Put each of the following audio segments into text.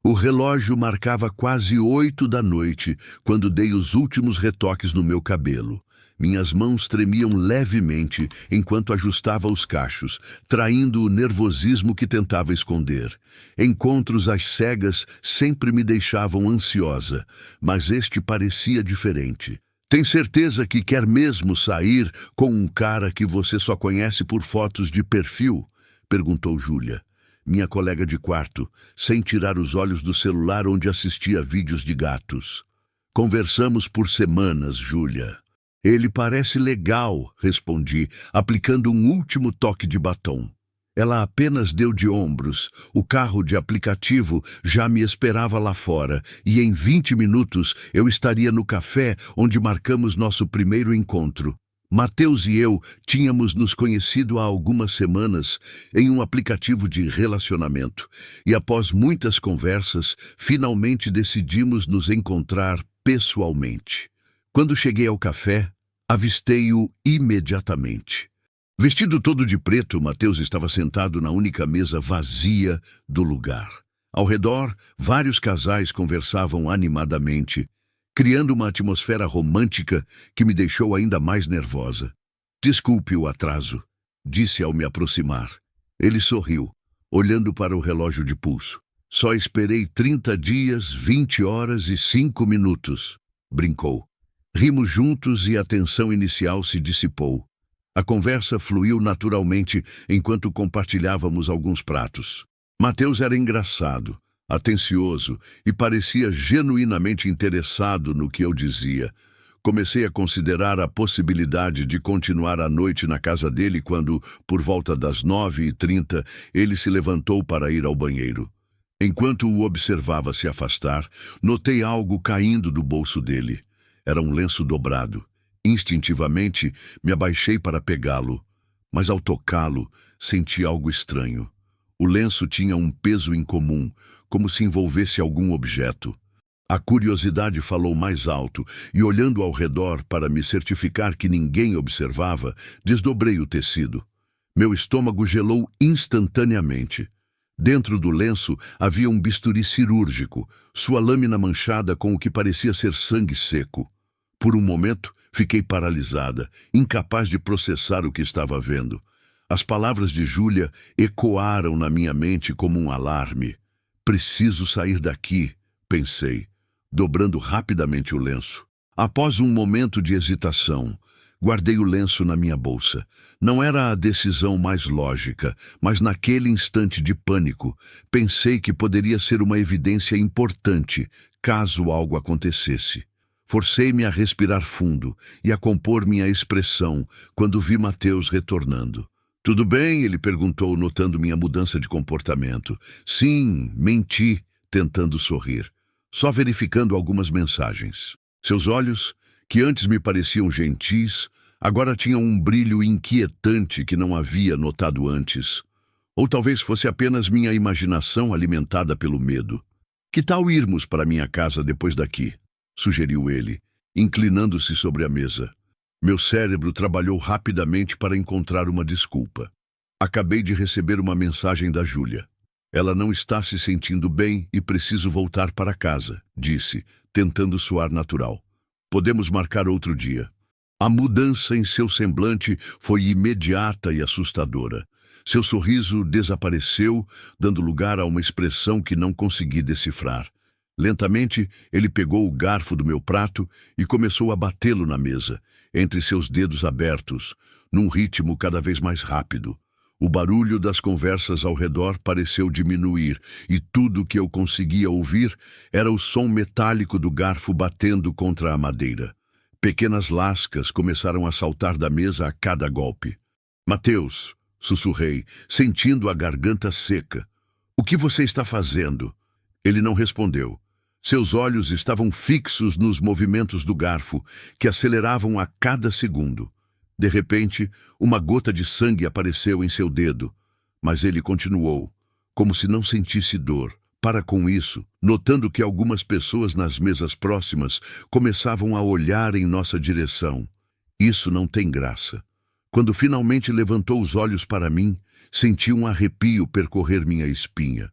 O relógio marcava quase 8 da noite quando dei os últimos retoques no meu cabelo. Minhas mãos tremiam levemente enquanto ajustava os cachos, traindo o nervosismo que tentava esconder. Encontros às cegas sempre me deixavam ansiosa, mas este parecia diferente. Tem certeza que quer mesmo sair com um cara que você só conhece por fotos de perfil? Perguntou Júlia, minha colega de quarto, sem tirar os olhos do celular onde assistia vídeos de gatos. Conversamos por semanas, Júlia. Ele parece legal, respondi, aplicando um último toque de batom. Ela apenas deu de ombros. O carro de aplicativo já me esperava lá fora e em 20 minutos eu estaria no café onde marcamos nosso primeiro encontro. Matheus e eu tínhamos nos conhecido há algumas semanas em um aplicativo de relacionamento e após muitas conversas, finalmente decidimos nos encontrar pessoalmente. Quando cheguei ao café, avistei-o imediatamente. Vestido todo de preto, Matheus estava sentado na única mesa vazia do lugar. Ao redor, vários casais conversavam animadamente, criando uma atmosfera romântica que me deixou ainda mais nervosa. Desculpe o atraso, disse ao me aproximar. Ele sorriu, olhando para o relógio de pulso. Só esperei 30 dias, 20 horas e 5 minutos, brincou. Rimos juntos e a tensão inicial se dissipou. A conversa fluiu naturalmente enquanto compartilhávamos alguns pratos. Matheus era engraçado, atencioso e parecia genuinamente interessado no que eu dizia. Comecei a considerar a possibilidade de continuar a noite na casa dele quando, por volta das 9h30, ele se levantou para ir ao banheiro. Enquanto o observava se afastar, notei algo caindo do bolso dele. Era um lenço dobrado. Instintivamente, me abaixei para pegá-lo, mas ao tocá-lo, senti algo estranho. O lenço tinha um peso incomum, como se envolvesse algum objeto. A curiosidade falou mais alto, e olhando ao redor para me certificar que ninguém observava, desdobrei o tecido. Meu estômago gelou instantaneamente. Dentro do lenço havia um bisturi cirúrgico, sua lâmina manchada com o que parecia ser sangue seco. Por um momento, fiquei paralisada, incapaz de processar o que estava vendo. As palavras de Júlia ecoaram na minha mente como um alarme. Preciso sair daqui, pensei, dobrando rapidamente o lenço. Após um momento de hesitação, guardei o lenço na minha bolsa. Não era a decisão mais lógica, mas naquele instante de pânico, pensei que poderia ser uma evidência importante, caso algo acontecesse. Forcei-me a respirar fundo e a compor minha expressão quando vi Matheus retornando. Tudo bem? Ele perguntou, notando minha mudança de comportamento. Sim, menti, tentando sorrir, só verificando algumas mensagens. Seus olhos, que antes me pareciam gentis, agora tinham um brilho inquietante que não havia notado antes. Ou talvez fosse apenas minha imaginação alimentada pelo medo. Que tal irmos para minha casa depois daqui? Sugeriu ele, inclinando-se sobre a mesa. Meu cérebro trabalhou rapidamente para encontrar uma desculpa. Acabei de receber uma mensagem da Júlia. Ela não está se sentindo bem e preciso voltar para casa, disse, tentando soar natural. Podemos marcar outro dia. A mudança em seu semblante foi imediata e assustadora. Seu sorriso desapareceu, dando lugar a uma expressão que não consegui decifrar. Lentamente, ele pegou o garfo do meu prato e começou a batê-lo na mesa, entre seus dedos abertos, num ritmo cada vez mais rápido. O barulho das conversas ao redor pareceu diminuir, e tudo que eu conseguia ouvir era o som metálico do garfo batendo contra a madeira. Pequenas lascas começaram a saltar da mesa a cada golpe. Matheus, sussurrei, sentindo a garganta seca. O que você está fazendo? Ele não respondeu. Seus olhos estavam fixos nos movimentos do garfo, que aceleravam a cada segundo. De repente, uma gota de sangue apareceu em seu dedo, mas ele continuou, como se não sentisse dor. Para com isso, notando que algumas pessoas nas mesas próximas começavam a olhar em nossa direção. Isso não tem graça. Quando finalmente levantou os olhos para mim, senti um arrepio percorrer minha espinha.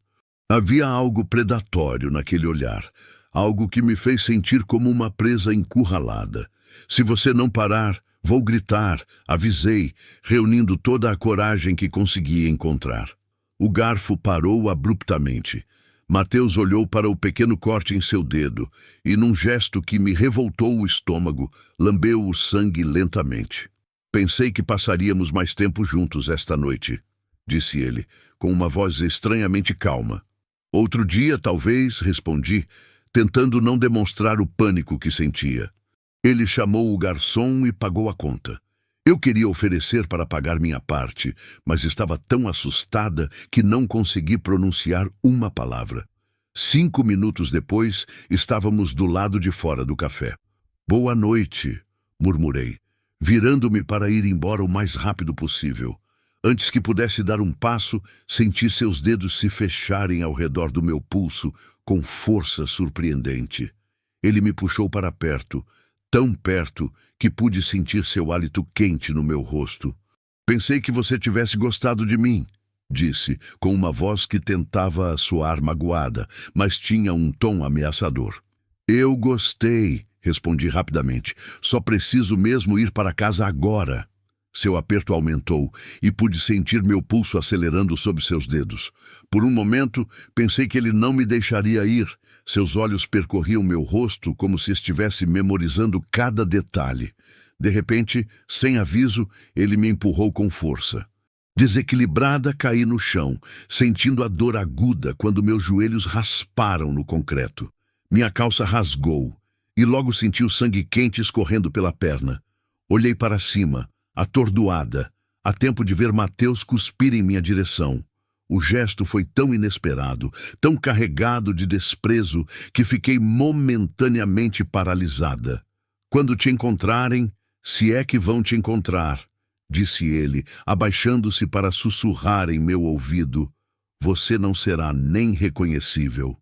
Havia algo predatório naquele olhar, algo que me fez sentir como uma presa encurralada. Se você não parar, vou gritar, avisei, reunindo toda a coragem que conseguia encontrar. O garfo parou abruptamente. Mateus olhou para o pequeno corte em seu dedo e, num gesto que me revoltou o estômago, lambeu o sangue lentamente. Pensei que passaríamos mais tempo juntos esta noite, disse ele, com uma voz estranhamente calma. Outro dia, talvez, respondi, tentando não demonstrar o pânico que sentia. Ele chamou o garçom e pagou a conta. Eu queria oferecer para pagar minha parte, mas estava tão assustada que não consegui pronunciar uma palavra. 5 minutos depois, estávamos do lado de fora do café. Boa noite, murmurei, virando-me para ir embora o mais rápido possível. Antes que pudesse dar um passo, senti seus dedos se fecharem ao redor do meu pulso com força surpreendente. Ele me puxou para perto, tão perto que pude sentir seu hálito quente no meu rosto. Pensei que você tivesse gostado de mim, disse, com uma voz que tentava soar magoada, mas tinha um tom ameaçador. Eu gostei, respondi rapidamente. Só preciso mesmo ir para casa agora. Seu aperto aumentou e pude sentir meu pulso acelerando sob seus dedos. Por um momento, pensei que ele não me deixaria ir. Seus olhos percorriam meu rosto como se estivesse memorizando cada detalhe. De repente, sem aviso, ele me empurrou com força. Desequilibrada, caí no chão, sentindo a dor aguda quando meus joelhos rasparam no concreto. Minha calça rasgou e logo senti o sangue quente escorrendo pela perna. Olhei para cima, atordoada, a tempo de ver Mateus cuspir em minha direção. O gesto foi tão inesperado, tão carregado de desprezo, que fiquei momentaneamente paralisada. Quando te encontrarem, se é que vão te encontrar, disse ele, abaixando-se para sussurrar em meu ouvido, você não será nem reconhecível.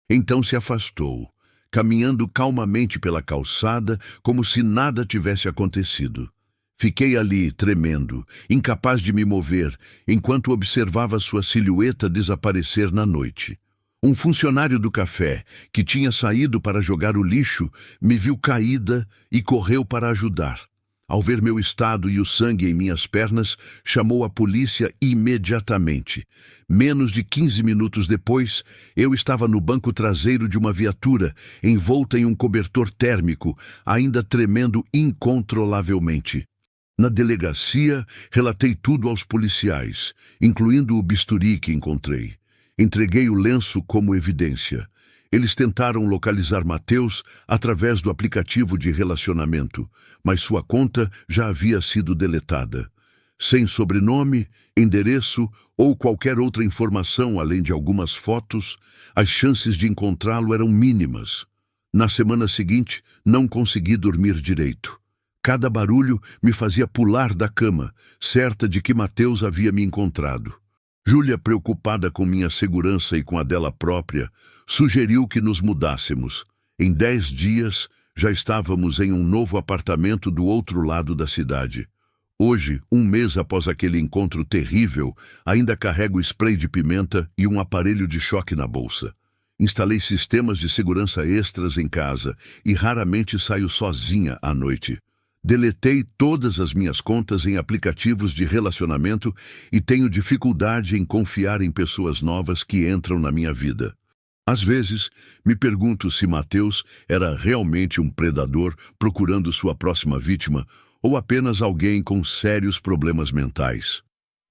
Então se afastou, caminhando calmamente pela calçada, como se nada tivesse acontecido. Fiquei ali, tremendo, incapaz de me mover, enquanto observava sua silhueta desaparecer na noite. Um funcionário do café, que tinha saído para jogar o lixo, me viu caída e correu para ajudar. Ao ver meu estado e o sangue em minhas pernas, chamou a polícia imediatamente. Menos de 15 minutos depois, eu estava no banco traseiro de uma viatura, envolta em um cobertor térmico, ainda tremendo incontrolavelmente. Na delegacia, relatei tudo aos policiais, incluindo o bisturi que encontrei. Entreguei o lenço como evidência. Eles tentaram localizar Mateus através do aplicativo de relacionamento, mas sua conta já havia sido deletada. Sem sobrenome, endereço ou qualquer outra informação além de algumas fotos, as chances de encontrá-lo eram mínimas. Na semana seguinte, não consegui dormir direito. Cada barulho me fazia pular da cama, certa de que Mateus havia me encontrado. Júlia, preocupada com minha segurança e com a dela própria, sugeriu que nos mudássemos. Em 10 dias, já estávamos em um novo apartamento do outro lado da cidade. Hoje, 1 mês após aquele encontro terrível, ainda carrego spray de pimenta e um aparelho de choque na bolsa. Instalei sistemas de segurança extras em casa e raramente saio sozinha à noite. Deletei todas as minhas contas em aplicativos de relacionamento e tenho dificuldade em confiar em pessoas novas que entram na minha vida. Às vezes, me pergunto se Mateus era realmente um predador procurando sua próxima vítima ou apenas alguém com sérios problemas mentais.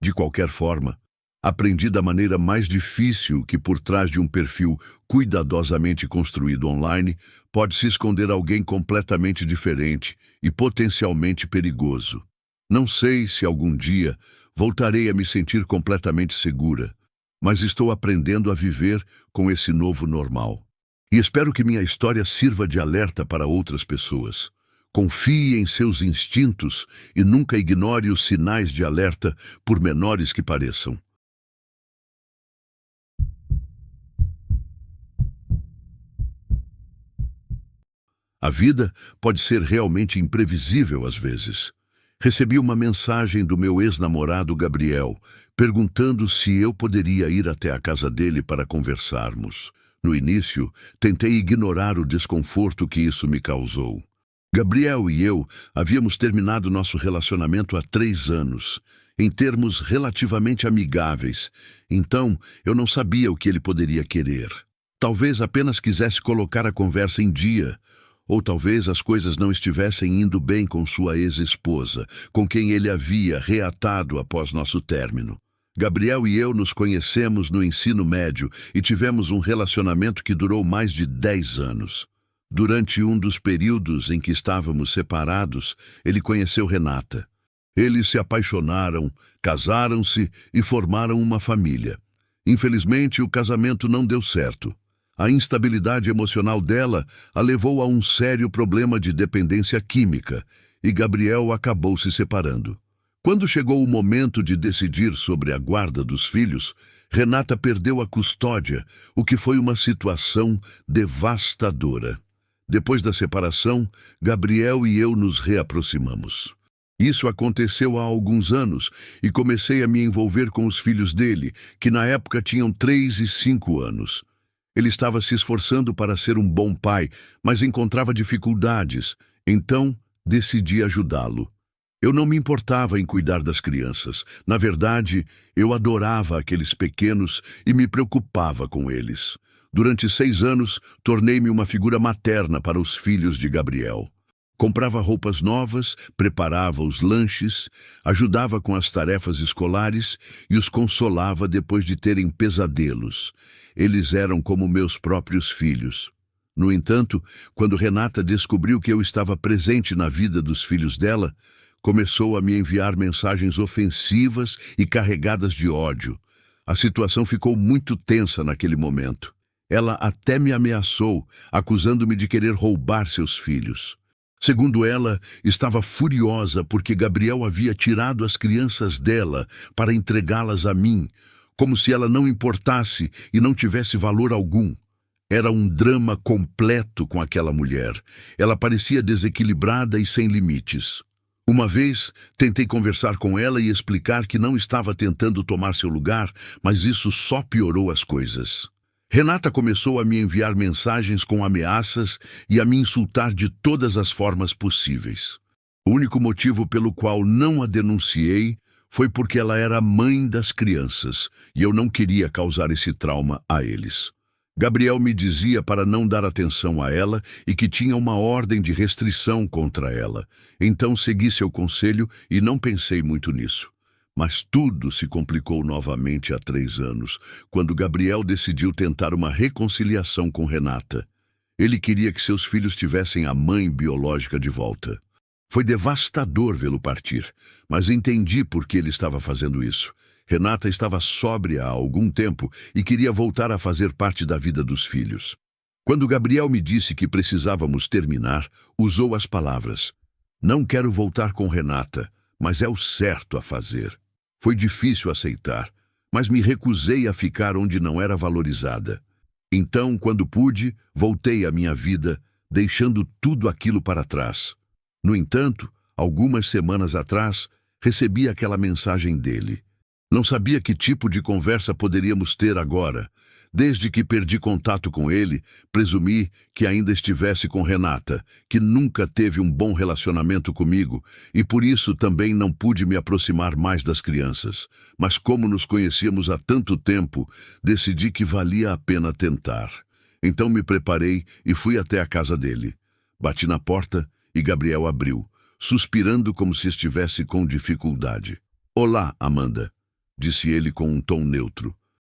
De qualquer forma, aprendi da maneira mais difícil que por trás de um perfil cuidadosamente construído online pode se esconder alguém completamente diferente e potencialmente perigoso. Não sei se algum dia voltarei a me sentir completamente segura, mas estou aprendendo a viver com esse novo normal. E espero que minha história sirva de alerta para outras pessoas. Confie em seus instintos e nunca ignore os sinais de alerta, por menores que pareçam. A vida pode ser realmente imprevisível às vezes. Recebi uma mensagem do meu ex-namorado Gabriel, perguntando se eu poderia ir até a casa dele para conversarmos. No início, tentei ignorar o desconforto que isso me causou. Gabriel e eu havíamos terminado nosso relacionamento há 3 anos, em termos relativamente amigáveis, então eu não sabia o que ele poderia querer. Talvez apenas quisesse colocar a conversa em dia, ou talvez as coisas não estivessem indo bem com sua ex-esposa, com quem ele havia reatado após nosso término. Gabriel e eu nos conhecemos no ensino médio e tivemos um relacionamento que durou mais de 10 anos. Durante um dos períodos em que estávamos separados, ele conheceu Renata. Eles se apaixonaram, casaram-se e formaram uma família. Infelizmente, o casamento não deu certo. A instabilidade emocional dela a levou a um sério problema de dependência química e Gabriel acabou se separando. Quando chegou o momento de decidir sobre a guarda dos filhos, Renata perdeu a custódia, o que foi uma situação devastadora. Depois da separação, Gabriel e eu nos reaproximamos. Isso aconteceu há alguns anos e comecei a me envolver com os filhos dele, que na época tinham 3 e 5 anos. Ele estava se esforçando para ser um bom pai, mas encontrava dificuldades, então decidi ajudá-lo. Eu não me importava em cuidar das crianças. Na verdade, eu adorava aqueles pequenos e me preocupava com eles. Durante 6 anos, tornei-me uma figura materna para os filhos de Gabriel. Comprava roupas novas, preparava os lanches, ajudava com as tarefas escolares e os consolava depois de terem pesadelos. Eles eram como meus próprios filhos. No entanto, quando Renata descobriu que eu estava presente na vida dos filhos dela, começou a me enviar mensagens ofensivas e carregadas de ódio. A situação ficou muito tensa naquele momento. Ela até me ameaçou, acusando-me de querer roubar seus filhos. Segundo ela, estava furiosa porque Gabriel havia tirado as crianças dela para entregá-las a mim, como se ela não importasse e não tivesse valor algum. Era um drama completo com aquela mulher. Ela parecia desequilibrada e sem limites. Uma vez, tentei conversar com ela e explicar que não estava tentando tomar seu lugar, mas isso só piorou as coisas. Renata começou a me enviar mensagens com ameaças e a me insultar de todas as formas possíveis. O único motivo pelo qual não a denunciei foi porque ela era a mãe das crianças e eu não queria causar esse trauma a eles. Gabriel me dizia para não dar atenção a ela e que tinha uma ordem de restrição contra ela. Então segui seu conselho e não pensei muito nisso. Mas tudo se complicou novamente há 3 anos, quando Gabriel decidiu tentar uma reconciliação com Renata. Ele queria que seus filhos tivessem a mãe biológica de volta. Foi devastador vê-lo partir, mas entendi por que ele estava fazendo isso. Renata estava sóbria há algum tempo e queria voltar a fazer parte da vida dos filhos. Quando Gabriel me disse que precisávamos terminar, usou as palavras: "Não quero voltar com Renata, mas é o certo a fazer." Foi difícil aceitar, mas me recusei a ficar onde não era valorizada. Então, quando pude, voltei à minha vida, deixando tudo aquilo para trás. No entanto, algumas semanas atrás, recebi aquela mensagem dele. Não sabia que tipo de conversa poderíamos ter agora. Desde que perdi contato com ele, presumi que ainda estivesse com Renata, que nunca teve um bom relacionamento comigo, e por isso também não pude me aproximar mais das crianças. Mas como nos conhecíamos há tanto tempo, decidi que valia a pena tentar. Então me preparei e fui até a casa dele. Bati na porta e Gabriel abriu, suspirando como se estivesse com dificuldade. "Olá, Amanda", disse ele com um tom neutro.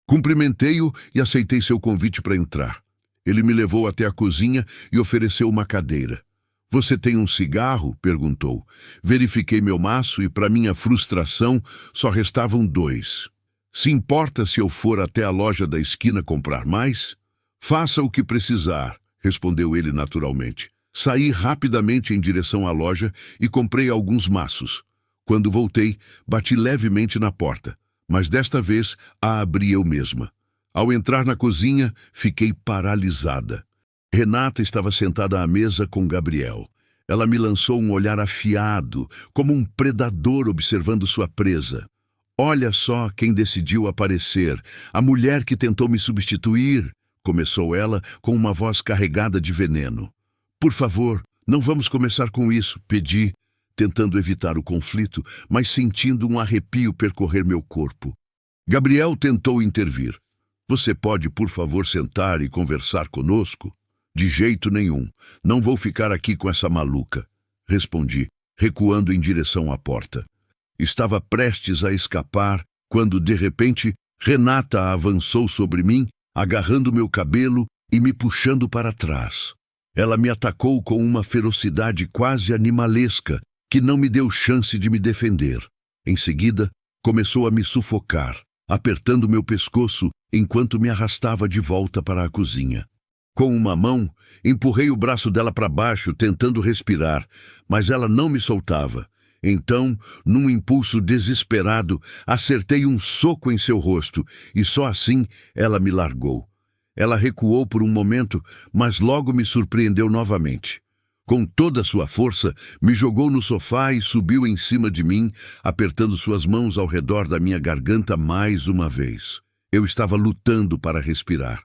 Cumprimentei-o e aceitei seu convite para entrar. Ele me levou até a cozinha e ofereceu uma cadeira. "Você tem um cigarro?" perguntou. Verifiquei meu maço e, para minha frustração, só restavam 2. "Se importa se eu for até a loja da esquina comprar mais?" "Faça o que precisar", respondeu ele naturalmente. Saí rapidamente em direção à loja e comprei alguns maços. Quando voltei, bati levemente na porta, mas desta vez a abri eu mesma. Ao entrar na cozinha, fiquei paralisada. Renata estava sentada à mesa com Gabriel. Ela me lançou um olhar afiado, como um predador observando sua presa. Olha só quem decidiu aparecer, a mulher que tentou me substituir, começou ela com uma voz carregada de veneno. Por favor, não vamos começar com isso, pedi, tentando evitar o conflito, mas sentindo um arrepio percorrer meu corpo. Gabriel tentou intervir. Você pode, por favor, sentar e conversar conosco? De jeito nenhum. Não vou ficar aqui com essa maluca, respondi, recuando em direção à porta. Estava prestes a escapar quando, de repente, Renata avançou sobre mim, agarrando meu cabelo e me puxando para trás. Ela me atacou com uma ferocidade quase animalesca que não me deu chance de me defender. Em seguida, começou a me sufocar, apertando meu pescoço enquanto me arrastava de volta para a cozinha. Com uma mão, empurrei o braço dela para baixo, tentando respirar, mas ela não me soltava. Então, num impulso desesperado, acertei um soco em seu rosto, e só assim ela me largou. Ela recuou por um momento, mas logo me surpreendeu novamente. Com toda a sua força, me jogou no sofá e subiu em cima de mim, apertando suas mãos ao redor da minha garganta mais uma vez. Eu estava lutando para respirar.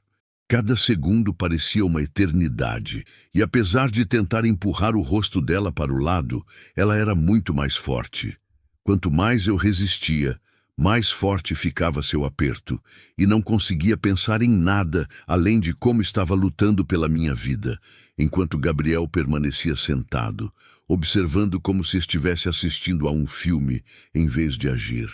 Cada segundo parecia uma eternidade, e apesar de tentar empurrar o rosto dela para o lado, ela era muito mais forte. Quanto mais eu resistia, mais forte ficava seu aperto, e não conseguia pensar em nada além de como estava lutando pela minha vida, enquanto Gabriel permanecia sentado, observando como se estivesse assistindo a um filme, em vez de agir.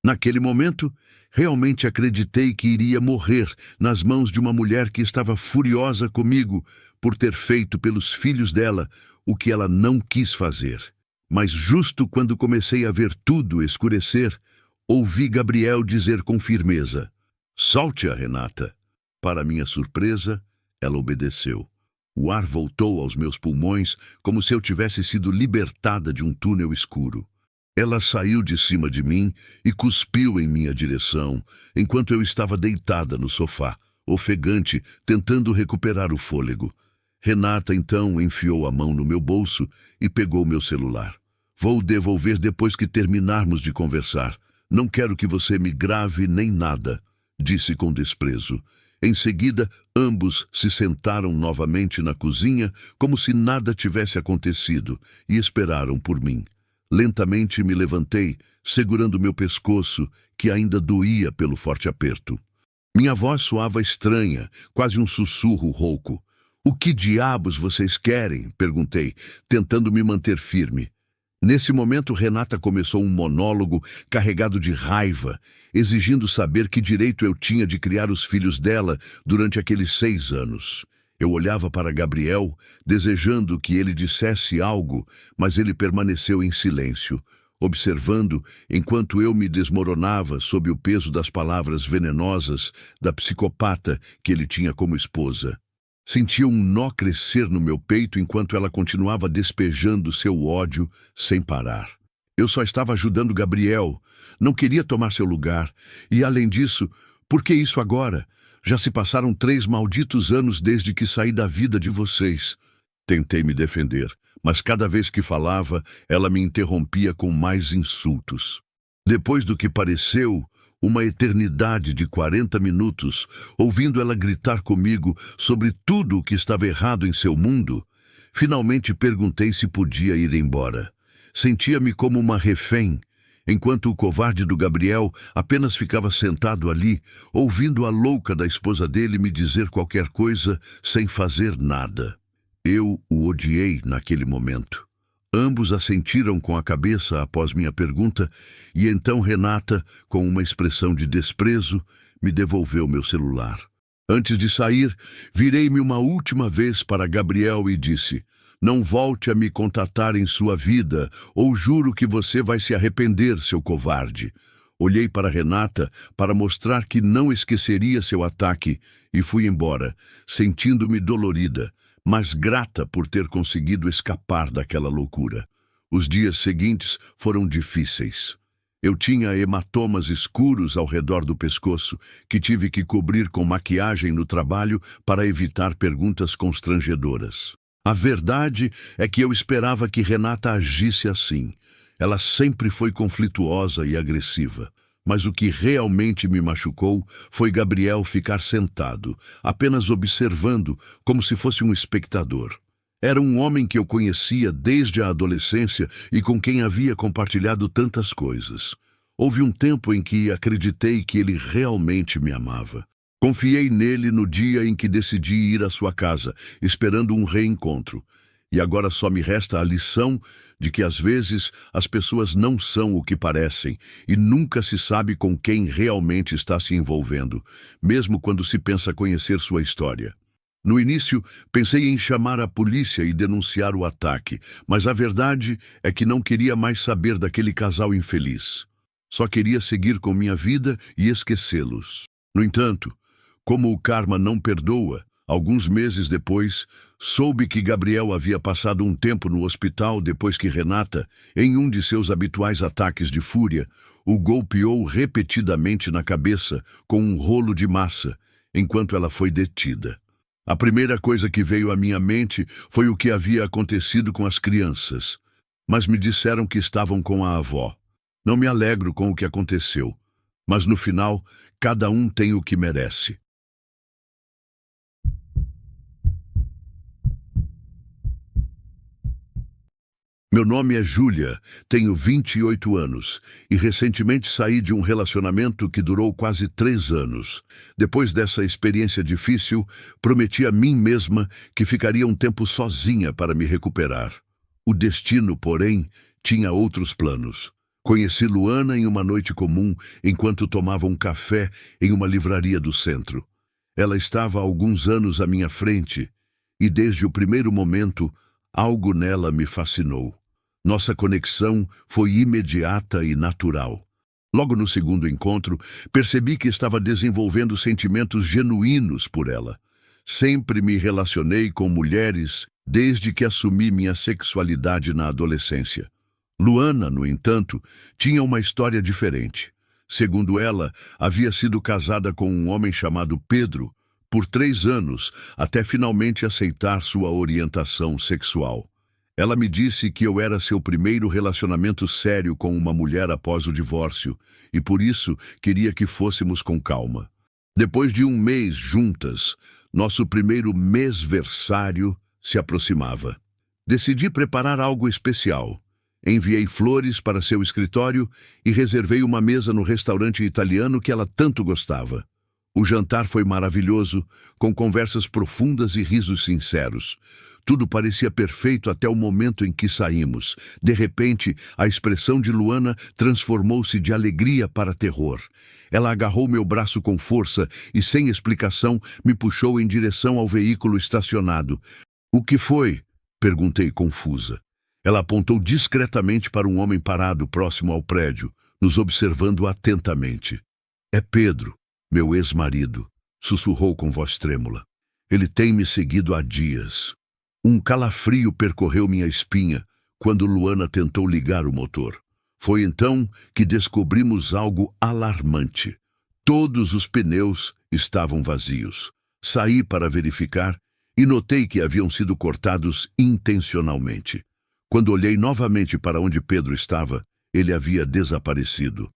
Naquele momento, realmente acreditei que iria morrer nas mãos de uma mulher que estava furiosa comigo por ter feito pelos filhos dela o que ela não quis fazer. Mas justo quando comecei a ver tudo escurecer, ouvi Gabriel dizer com firmeza: "Solte-a, Renata." Para minha surpresa, ela obedeceu. O ar voltou aos meus pulmões como se eu tivesse sido libertada de um túnel escuro. Ela saiu de cima de mim e cuspiu em minha direção, enquanto eu estava deitada no sofá, ofegante, tentando recuperar o fôlego. Renata, então, enfiou a mão no meu bolso e pegou meu celular. "Vou devolver depois que terminarmos de conversar. Não quero que você me grave nem nada", disse com desprezo. Em seguida, ambos se sentaram novamente na cozinha, como se nada tivesse acontecido, e esperaram por mim. Lentamente me levantei, segurando meu pescoço, que ainda doía pelo forte aperto. Minha voz soava estranha, quase um sussurro rouco. "O que diabos vocês querem?" perguntei, tentando me manter firme. Nesse momento, Renata começou um monólogo carregado de raiva, exigindo saber que direito eu tinha de criar os filhos dela durante aqueles 6 anos. Eu olhava para Gabriel, desejando que ele dissesse algo, mas ele permaneceu em silêncio, observando enquanto eu me desmoronava sob o peso das palavras venenosas da psicopata que ele tinha como esposa. Sentia um nó crescer no meu peito enquanto ela continuava despejando seu ódio sem parar. Eu só estava ajudando Gabriel, não queria tomar seu lugar, e além disso, por que isso agora? Já se passaram 3 malditos anos desde que saí da vida de vocês. Tentei me defender, mas cada vez que falava, ela me interrompia com mais insultos. Depois do que pareceu uma eternidade de 40 minutos, ouvindo ela gritar comigo sobre tudo o que estava errado em seu mundo, finalmente perguntei se podia ir embora. Sentia-me como uma refém, enquanto o covarde do Gabriel apenas ficava sentado ali, ouvindo a louca da esposa dele me dizer qualquer coisa sem fazer nada. Eu o odiei naquele momento. Ambos assentiram com a cabeça após minha pergunta, e então Renata, com uma expressão de desprezo, me devolveu meu celular. Antes de sair, virei-me uma última vez para Gabriel e disse: "Não volte a me contatar em sua vida, ou juro que você vai se arrepender, seu covarde." Olhei para Renata para mostrar que não esqueceria seu ataque e fui embora, sentindo-me dolorida, mas grata por ter conseguido escapar daquela loucura. Os dias seguintes foram difíceis. Eu tinha hematomas escuros ao redor do pescoço, que tive que cobrir com maquiagem no trabalho para evitar perguntas constrangedoras. A verdade é que eu esperava que Renata agisse assim. Ela sempre foi conflituosa e agressiva. Mas o que realmente me machucou foi Gabriel ficar sentado, apenas observando, como se fosse um espectador. Era um homem que eu conhecia desde a adolescência e com quem havia compartilhado tantas coisas. Houve um tempo em que acreditei que ele realmente me amava. Confiei nele no dia em que decidi ir à sua casa, esperando um reencontro. E agora só me resta a lição de que às vezes as pessoas não são o que parecem e nunca se sabe com quem realmente está se envolvendo, mesmo quando se pensa conhecer sua história. No início, pensei em chamar a polícia e denunciar o ataque, mas a verdade é que não queria mais saber daquele casal infeliz. Só queria seguir com minha vida e esquecê-los. No entanto, como o karma não perdoa, alguns meses depois, soube que Gabriel havia passado um tempo no hospital depois que Renata, em um de seus habituais ataques de fúria, o golpeou repetidamente na cabeça com um rolo de massa, enquanto ela foi detida. A primeira coisa que veio à minha mente foi o que havia acontecido com as crianças, mas me disseram que estavam com a avó. Não me alegro com o que aconteceu, mas no final, cada um tem o que merece. Meu nome é Júlia, tenho 28 anos e recentemente saí de um relacionamento que durou quase 3 anos. Depois dessa experiência difícil, prometi a mim mesma que ficaria um tempo sozinha para me recuperar. O destino, porém, tinha outros planos. Conheci Luana em uma noite comum enquanto tomava um café em uma livraria do centro. Ela estava há alguns anos à minha frente e desde o primeiro momento, algo nela me fascinou. Nossa conexão foi imediata e natural. Logo no segundo encontro, percebi que estava desenvolvendo sentimentos genuínos por ela. Sempre me relacionei com mulheres desde que assumi minha sexualidade na adolescência. Luana, no entanto, tinha uma história diferente. Segundo ela, havia sido casada com um homem chamado Pedro por 3 anos, até finalmente aceitar sua orientação sexual. Ela me disse que eu era seu primeiro relacionamento sério com uma mulher após o divórcio e por isso queria que fôssemos com calma. Depois de um mês juntas, nosso primeiro mêsversário se aproximava. Decidi preparar algo especial. Enviei flores para seu escritório e reservei uma mesa no restaurante italiano que ela tanto gostava. O jantar foi maravilhoso, com conversas profundas e risos sinceros. Tudo parecia perfeito até o momento em que saímos. De repente, a expressão de Luana transformou-se de alegria para terror. Ela agarrou meu braço com força e, sem explicação, me puxou em direção ao veículo estacionado. "O que foi?" perguntei confusa. Ela apontou discretamente para um homem parado próximo ao prédio, nos observando atentamente. "É Pedro, meu ex-marido", sussurrou com voz trêmula. "Ele tem me seguido há dias." Um calafrio percorreu minha espinha quando Luana tentou ligar o motor. Foi então que descobrimos algo alarmante. Todos os pneus estavam vazios. Saí para verificar e notei que haviam sido cortados intencionalmente. Quando olhei novamente para onde Pedro estava, ele havia desaparecido.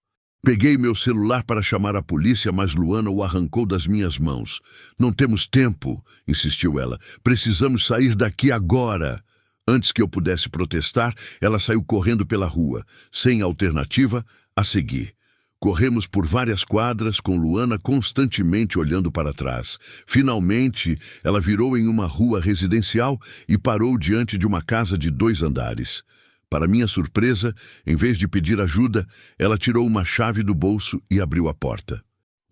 Peguei meu celular para chamar a polícia, mas Luana o arrancou das minhas mãos. "Não temos tempo", insistiu ela. "Precisamos sair daqui agora." Antes que eu pudesse protestar, ela saiu correndo pela rua. Sem alternativa, a segui. Corremos por várias quadras, com Luana constantemente olhando para trás. Finalmente, ela virou em uma rua residencial e parou diante de uma casa de 2 andares. Para minha surpresa, em vez de pedir ajuda, ela tirou uma chave do bolso e abriu a porta.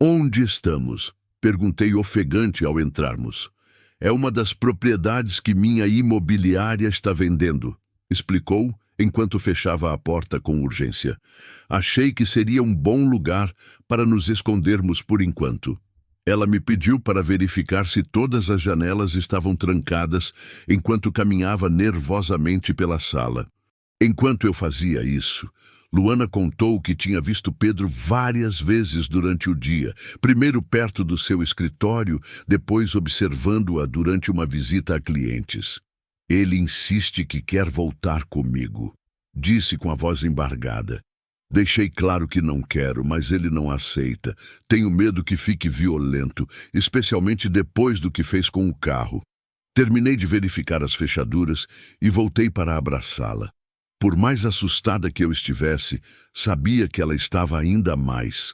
"Onde estamos?" perguntei ofegante ao entrarmos. "É uma das propriedades que minha imobiliária está vendendo", explicou, enquanto fechava a porta com urgência. "Achei que seria um bom lugar para nos escondermos por enquanto." Ela me pediu para verificar se todas as janelas estavam trancadas enquanto caminhava nervosamente pela sala. Enquanto eu fazia isso, Luana contou que tinha visto Pedro várias vezes durante o dia, primeiro perto do seu escritório, depois observando-a durante uma visita a clientes. Ele insiste que quer voltar comigo, disse com a voz embargada. Deixei claro que não quero, mas ele não aceita. Tenho medo que fique violento, especialmente depois do que fez com o carro. Terminei de verificar as fechaduras e voltei para abraçá-la. Por mais assustada que eu estivesse, sabia que ela estava ainda mais.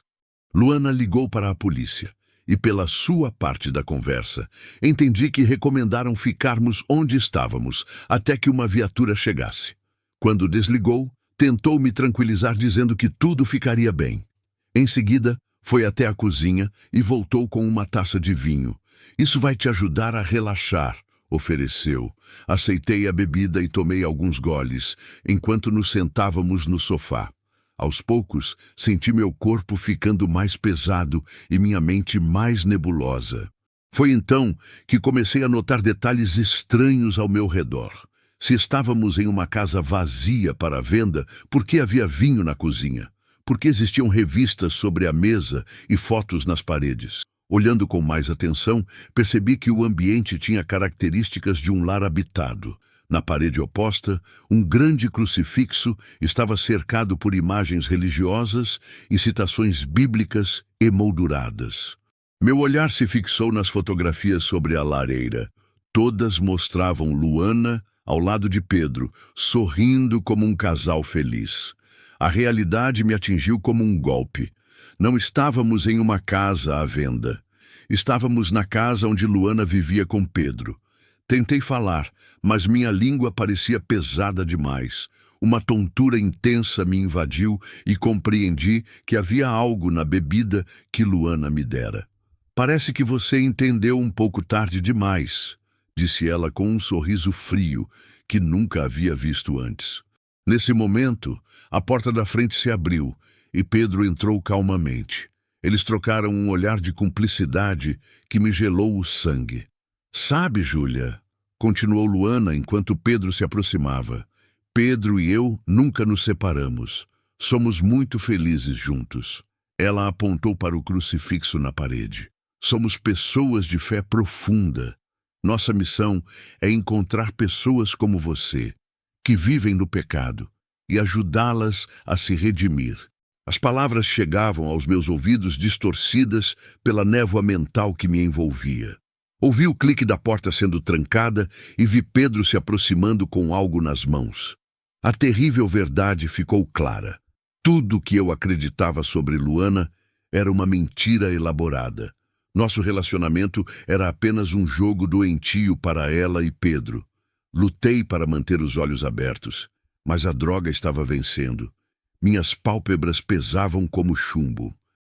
Luana ligou para a polícia e, pela sua parte da conversa, entendi que recomendaram ficarmos onde estávamos até que uma viatura chegasse. Quando desligou, tentou me tranquilizar dizendo que tudo ficaria bem. Em seguida, foi até a cozinha e voltou com uma taça de vinho. Isso vai te ajudar a relaxar, ofereceu. Aceitei a bebida e tomei alguns goles, enquanto nos sentávamos no sofá. Aos poucos, senti meu corpo ficando mais pesado e minha mente mais nebulosa. Foi então que comecei a notar detalhes estranhos ao meu redor. Se estávamos em uma casa vazia para venda, por que havia vinho na cozinha? Por que existiam revistas sobre a mesa e fotos nas paredes? Olhando com mais atenção, percebi que o ambiente tinha características de um lar habitado. Na parede oposta, um grande crucifixo estava cercado por imagens religiosas e citações bíblicas emolduradas. Meu olhar se fixou nas fotografias sobre a lareira. Todas mostravam Luana ao lado de Pedro, sorrindo como um casal feliz. A realidade me atingiu como um golpe. Não estávamos em uma casa à venda. Estávamos na casa onde Luana vivia com Pedro. Tentei falar, mas minha língua parecia pesada demais. Uma tontura intensa me invadiu e compreendi que havia algo na bebida que Luana me dera. Parece que você entendeu um pouco tarde demais, disse ela com um sorriso frio que nunca havia visto antes. Nesse momento, a porta da frente se abriu e Pedro entrou calmamente. Eles trocaram um olhar de cumplicidade que me gelou o sangue. Sabe, Júlia, continuou Luana enquanto Pedro se aproximava, Pedro e eu nunca nos separamos. Somos muito felizes juntos. Ela apontou para o crucifixo na parede. Somos pessoas de fé profunda. Nossa missão é encontrar pessoas como você, que vivem no pecado, e ajudá-las a se redimir. As palavras chegavam aos meus ouvidos distorcidas pela névoa mental que me envolvia. Ouvi o clique da porta sendo trancada e vi Pedro se aproximando com algo nas mãos. A terrível verdade ficou clara. Tudo o que eu acreditava sobre Luana era uma mentira elaborada. Nosso relacionamento era apenas um jogo doentio para ela e Pedro. Lutei para manter os olhos abertos, mas a droga estava vencendo. Minhas pálpebras pesavam como chumbo.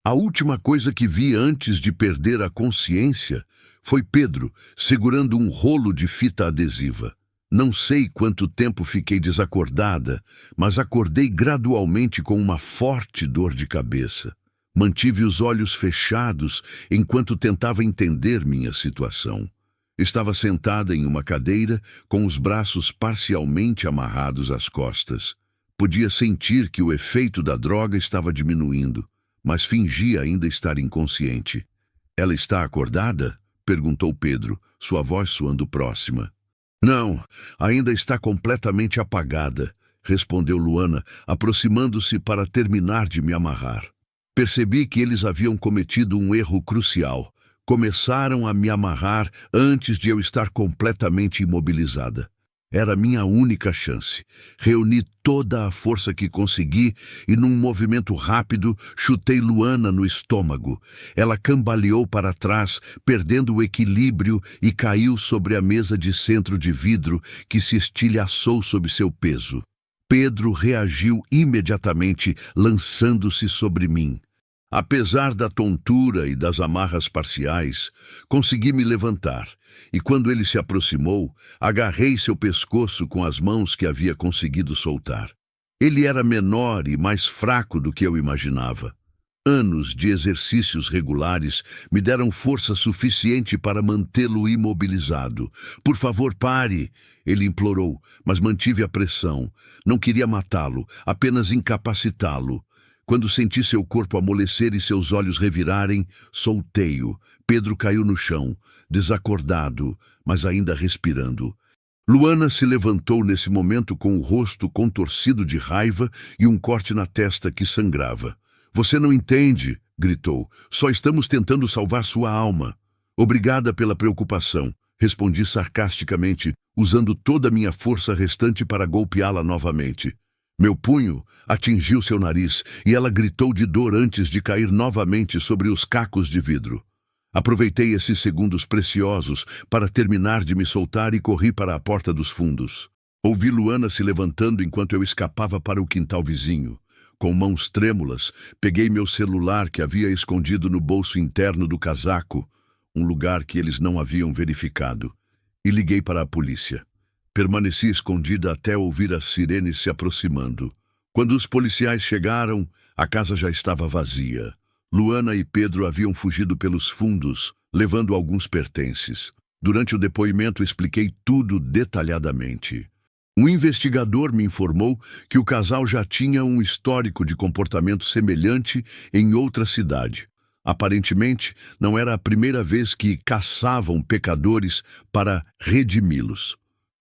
A última coisa que vi antes de perder a consciência foi Pedro segurando um rolo de fita adesiva. Não sei quanto tempo fiquei desacordada, mas acordei gradualmente com uma forte dor de cabeça. Mantive os olhos fechados enquanto tentava entender minha situação. Estava sentada em uma cadeira, com os braços parcialmente amarrados às costas. Podia sentir que o efeito da droga estava diminuindo, mas fingia ainda estar inconsciente. Ela está acordada? Perguntou Pedro, sua voz soando próxima. Não, ainda está completamente apagada, respondeu Luana, aproximando-se para terminar de me amarrar. Percebi que eles haviam cometido um erro crucial. Começaram a me amarrar antes de eu estar completamente imobilizada. Era minha única chance. Reuni toda a força que consegui e, num movimento rápido, chutei Luana no estômago. Ela cambaleou para trás, perdendo o equilíbrio e caiu sobre a mesa de centro de vidro que se estilhaçou sob seu peso. Pedro reagiu imediatamente, lançando-se sobre mim. Apesar da tontura e das amarras parciais, consegui me levantar, e quando ele se aproximou, agarrei seu pescoço com as mãos que havia conseguido soltar. Ele era menor e mais fraco do que eu imaginava. Anos de exercícios regulares me deram força suficiente para mantê-lo imobilizado. Por favor, pare, ele implorou, mas mantive a pressão. Não queria matá-lo, apenas incapacitá-lo. Quando senti seu corpo amolecer e seus olhos revirarem, soltei-o. Pedro caiu no chão, desacordado, mas ainda respirando. Luana se levantou nesse momento com o rosto contorcido de raiva e um corte na testa que sangrava. Você não entende, gritou. Só estamos tentando salvar sua alma. Obrigada pela preocupação, respondi sarcasticamente, usando toda a minha força restante para golpeá-la novamente. Meu punho atingiu seu nariz e ela gritou de dor antes de cair novamente sobre os cacos de vidro. Aproveitei esses segundos preciosos para terminar de me soltar e corri para a porta dos fundos. Ouvi Luana se levantando enquanto eu escapava para o quintal vizinho. Com mãos trêmulas, peguei meu celular que havia escondido no bolso interno do casaco, um lugar que eles não haviam verificado, e liguei para a polícia. Permaneci escondida até ouvir as sirenes se aproximando. Quando os policiais chegaram, a casa já estava vazia. Luana e Pedro haviam fugido pelos fundos, levando alguns pertences. Durante o depoimento expliquei tudo detalhadamente. Um investigador me informou que o casal já tinha um histórico de comportamento semelhante em outra cidade. Aparentemente, não era a primeira vez que caçavam pecadores para redimi-los.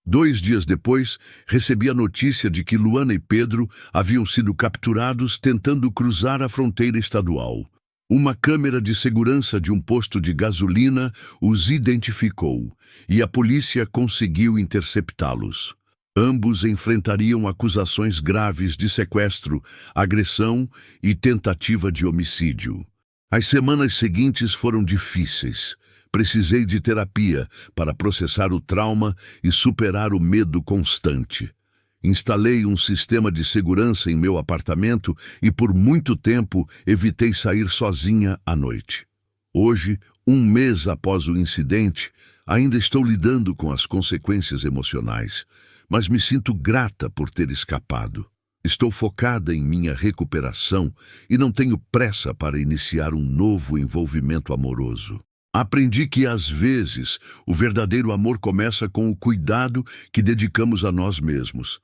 2 dias depois, recebi a notícia de que Luana e Pedro haviam sido capturados tentando cruzar a fronteira estadual. Uma câmera de segurança de um posto de gasolina os identificou e a polícia conseguiu interceptá-los. Ambos enfrentariam acusações graves de sequestro, agressão e tentativa de homicídio. As semanas seguintes foram difíceis. Precisei de terapia para processar o trauma e superar o medo constante. Instalei um sistema de segurança em meu apartamento e por muito tempo evitei sair sozinha à noite. Hoje, 1 mês após o incidente, ainda estou lidando com as consequências emocionais, mas me sinto grata por ter escapado. Estou focada em minha recuperação e não tenho pressa para iniciar um novo envolvimento amoroso. Aprendi que, às vezes, o verdadeiro amor começa com o cuidado que dedicamos a nós mesmos.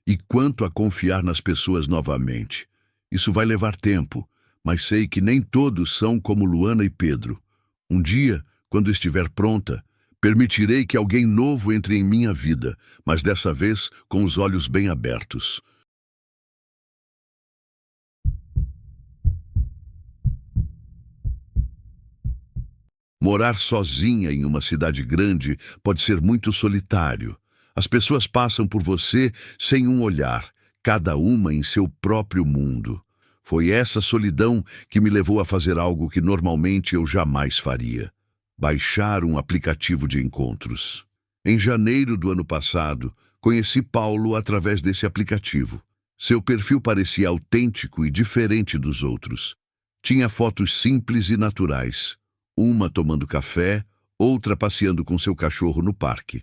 E quanto a confiar nas pessoas novamente. Isso vai levar tempo, mas sei que nem todos são como Luana e Pedro. Um dia, quando estiver pronta, permitirei que alguém novo entre em minha vida, mas dessa vez com os olhos bem abertos. Morar sozinha em uma cidade grande pode ser muito solitário. As pessoas passam por você sem um olhar, cada uma em seu próprio mundo. Foi essa solidão que me levou a fazer algo que normalmente eu jamais faria: baixar um aplicativo de encontros. Em janeiro do ano passado, conheci Paulo através desse aplicativo. Seu perfil parecia autêntico e diferente dos outros. Tinha fotos simples e naturais, uma tomando café, outra passeando com seu cachorro no parque.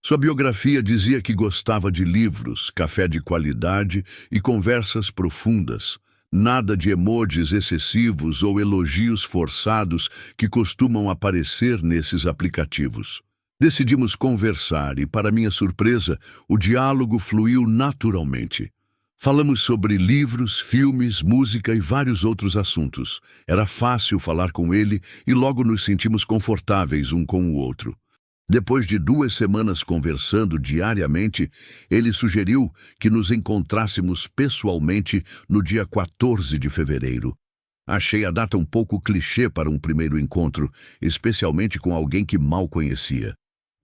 Sua biografia dizia que gostava de livros, café de qualidade e conversas profundas. Nada de emojis excessivos ou elogios forçados que costumam aparecer nesses aplicativos. Decidimos conversar e, para minha surpresa, o diálogo fluiu naturalmente. Falamos sobre livros, filmes, música e vários outros assuntos. Era fácil falar com ele e logo nos sentimos confortáveis um com o outro. Depois de 2 semanas conversando diariamente, ele sugeriu que nos encontrássemos pessoalmente no dia 14 de fevereiro. Achei a data um pouco clichê para um primeiro encontro, especialmente com alguém que mal conhecia.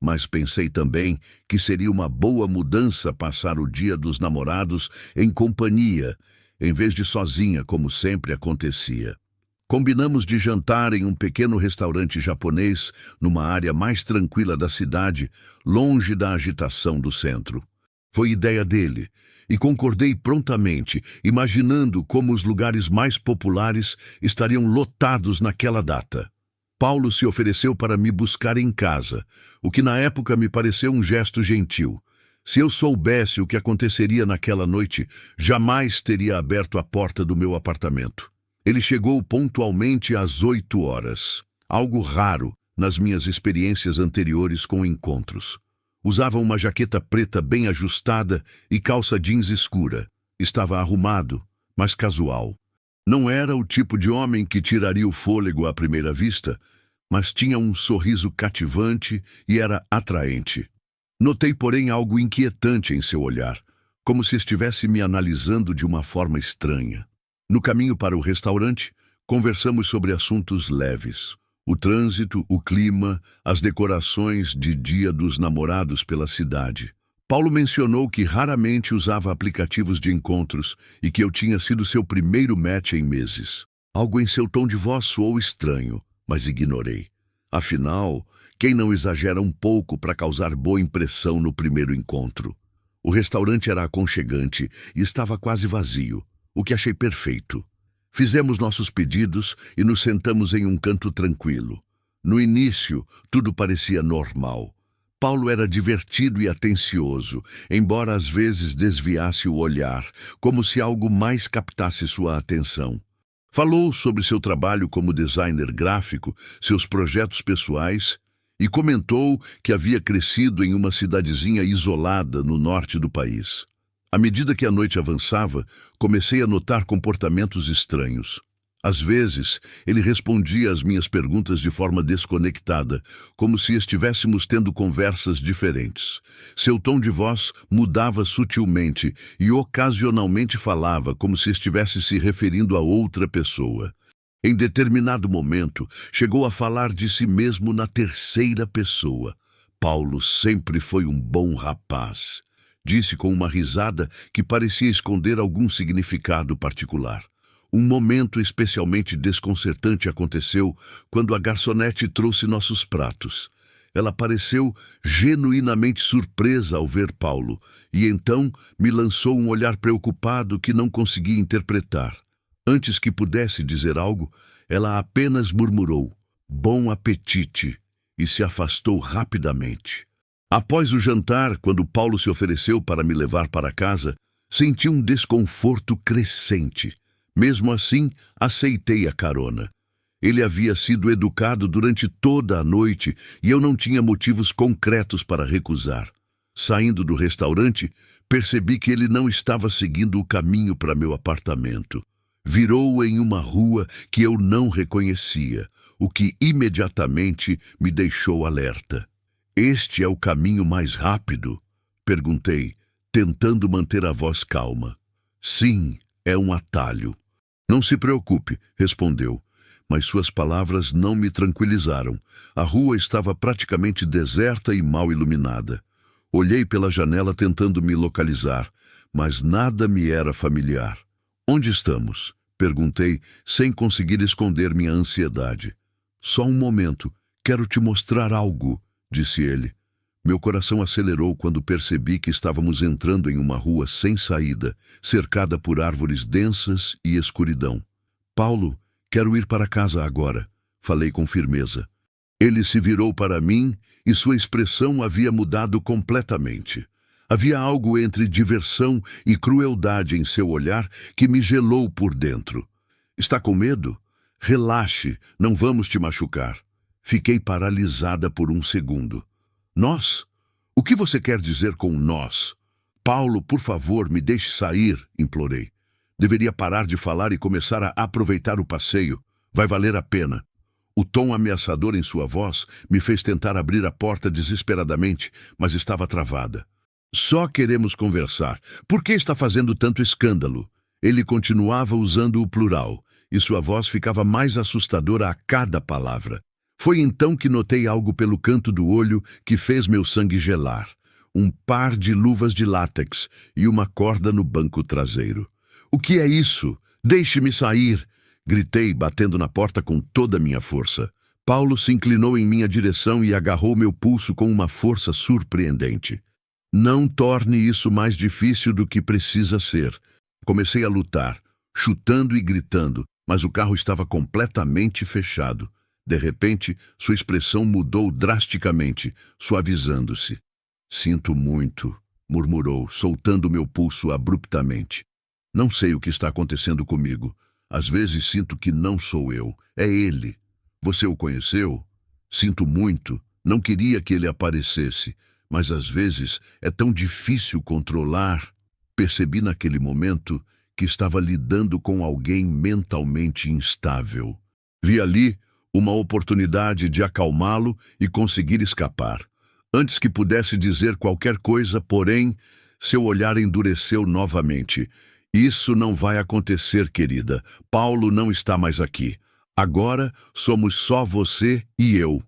Mas pensei também que seria uma boa mudança passar o Dia dos Namorados em companhia, em vez de sozinha, como sempre acontecia. Combinamos de jantar em um pequeno restaurante japonês, numa área mais tranquila da cidade, longe da agitação do centro. Foi ideia dele, e concordei prontamente, imaginando como os lugares mais populares estariam lotados naquela data. Paulo se ofereceu para me buscar em casa, o que na época me pareceu um gesto gentil. Se eu soubesse o que aconteceria naquela noite, jamais teria aberto a porta do meu apartamento. Ele chegou pontualmente às 8 horas, algo raro nas minhas experiências anteriores com encontros. Usava uma jaqueta preta bem ajustada e calça jeans escura. Estava arrumado, mas casual. Não era o tipo de homem que tiraria o fôlego à primeira vista, mas tinha um sorriso cativante e era atraente. Notei, porém, algo inquietante em seu olhar, como se estivesse me analisando de uma forma estranha. No caminho para o restaurante, conversamos sobre assuntos leves. O trânsito, o clima, as decorações de Dia dos Namorados pela cidade. Paulo mencionou que raramente usava aplicativos de encontros e que eu tinha sido seu primeiro match em meses. Algo em seu tom de voz soou estranho, mas ignorei. Afinal, quem não exagera um pouco para causar boa impressão no primeiro encontro? O restaurante era aconchegante e estava quase vazio, o que achei perfeito. Fizemos nossos pedidos e nos sentamos em um canto tranquilo. No início, tudo parecia normal. Paulo era divertido e atencioso, embora às vezes desviasse o olhar, como se algo mais captasse sua atenção. Falou sobre seu trabalho como designer gráfico, seus projetos pessoais, e comentou que havia crescido em uma cidadezinha isolada no norte do país. À medida que a noite avançava, comecei a notar comportamentos estranhos. Às vezes, ele respondia às minhas perguntas de forma desconectada, como se estivéssemos tendo conversas diferentes. Seu tom de voz mudava sutilmente e ocasionalmente falava como se estivesse se referindo a outra pessoa. Em determinado momento, chegou a falar de si mesmo na terceira pessoa. Paulo sempre foi um bom rapaz, disse com uma risada que parecia esconder algum significado particular. Um momento especialmente desconcertante aconteceu quando a garçonete trouxe nossos pratos. Ela pareceu genuinamente surpresa ao ver Paulo, e então me lançou um olhar preocupado que não consegui interpretar. Antes que pudesse dizer algo, ela apenas murmurou, "Bom apetite", e se afastou rapidamente. Após o jantar, quando Paulo se ofereceu para me levar para casa, senti um desconforto crescente. Mesmo assim, aceitei a carona. Ele havia sido educado durante toda a noite e eu não tinha motivos concretos para recusar. Saindo do restaurante, percebi que ele não estava seguindo o caminho para meu apartamento. Virou em uma rua que eu não reconhecia, o que imediatamente me deixou alerta. "Este é o caminho mais rápido?" perguntei, tentando manter a voz calma. "Sim, é um atalho." "Não se preocupe", respondeu, mas suas palavras não me tranquilizaram. A rua estava praticamente deserta e mal iluminada. Olhei pela janela tentando me localizar, mas nada me era familiar. "Onde estamos?" perguntei, sem conseguir esconder minha ansiedade. "Só um momento, quero te mostrar algo", disse ele. Meu coração acelerou quando percebi que estávamos entrando em uma rua sem saída, cercada por árvores densas e escuridão. "Paulo, quero ir para casa agora", falei com firmeza. Ele se virou para mim e sua expressão havia mudado completamente. Havia algo entre diversão e crueldade em seu olhar que me gelou por dentro. "Está com medo? Relaxe, não vamos te machucar." Fiquei paralisada por um segundo. "Nós? O que você quer dizer com nós?" "Paulo, por favor, me deixe sair", implorei. Deveria parar de falar e começar a aproveitar o passeio. Vai valer a pena. O tom ameaçador em sua voz me fez tentar abrir a porta desesperadamente, mas estava travada. "Só queremos conversar. Por que está fazendo tanto escândalo?" Ele continuava usando o plural, e sua voz ficava mais assustadora a cada palavra. Foi então que notei algo pelo canto do olho que fez meu sangue gelar. Um par de luvas de látex e uma corda no banco traseiro. "O que é isso? Deixe-me sair!" gritei, batendo na porta com toda a minha força. Paulo se inclinou em minha direção e agarrou meu pulso com uma força surpreendente. "Não torne isso mais difícil do que precisa ser." Comecei a lutar, chutando e gritando, mas o carro estava completamente fechado. De repente, sua expressão mudou drasticamente, suavizando-se. "Sinto muito", murmurou, soltando meu pulso abruptamente. "Não sei o que está acontecendo comigo. Às vezes sinto que não sou eu, é ele. Você o conheceu? Sinto muito, não queria que ele aparecesse, mas às vezes é tão difícil controlar." Percebi naquele momento que estava lidando com alguém mentalmente instável. Vi ali uma oportunidade de acalmá-lo e conseguir escapar. Antes que pudesse dizer qualquer coisa, porém, seu olhar endureceu novamente. Isso não vai acontecer, querida. Paulo não está mais aqui. Agora somos só você e eu.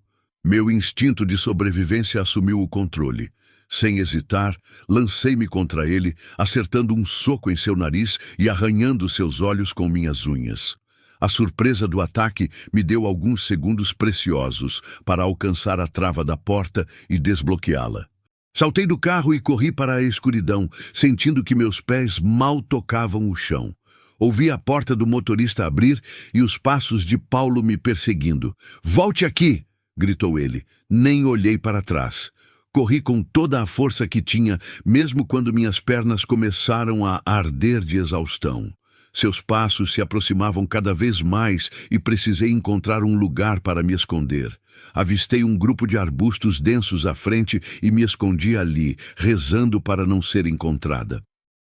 Meu instinto de sobrevivência assumiu o controle. Sem hesitar, lancei-me contra ele, acertando um soco em seu nariz e arranhando seus olhos com minhas unhas. A surpresa do ataque me deu alguns segundos preciosos para alcançar a trava da porta e desbloqueá-la. Saltei do carro e corri para a escuridão, sentindo que meus pés mal tocavam o chão. Ouvi a porta do motorista abrir e os passos de Paulo me perseguindo. "Volte aqui!" gritou ele. Nem olhei para trás. Corri com toda a força que tinha, mesmo quando minhas pernas começaram a arder de exaustão. Seus passos se aproximavam cada vez mais e precisei encontrar um lugar para me esconder. Avistei um grupo de arbustos densos à frente e me escondi ali, rezando para não ser encontrada.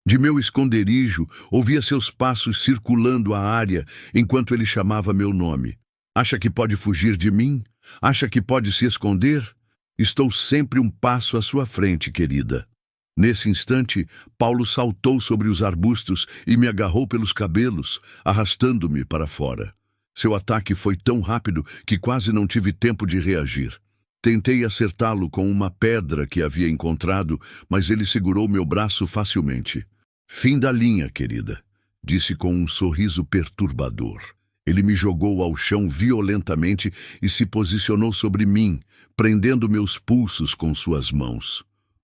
De meu esconderijo, ouvia seus passos circulando a área enquanto ele chamava meu nome. "Acha que pode fugir de mim? Acha que pode se esconder? Estou sempre um passo à sua frente, querida." Nesse instante, Paulo saltou sobre os arbustos e me agarrou pelos cabelos, arrastando-me para fora. Seu ataque foi tão rápido que quase não tive tempo de reagir. Tentei acertá-lo com uma pedra que havia encontrado, mas ele segurou meu braço facilmente. "Fim da linha, querida", disse com um sorriso perturbador. Ele me jogou ao chão violentamente e se posicionou sobre mim, prendendo meus pulsos com suas mãos.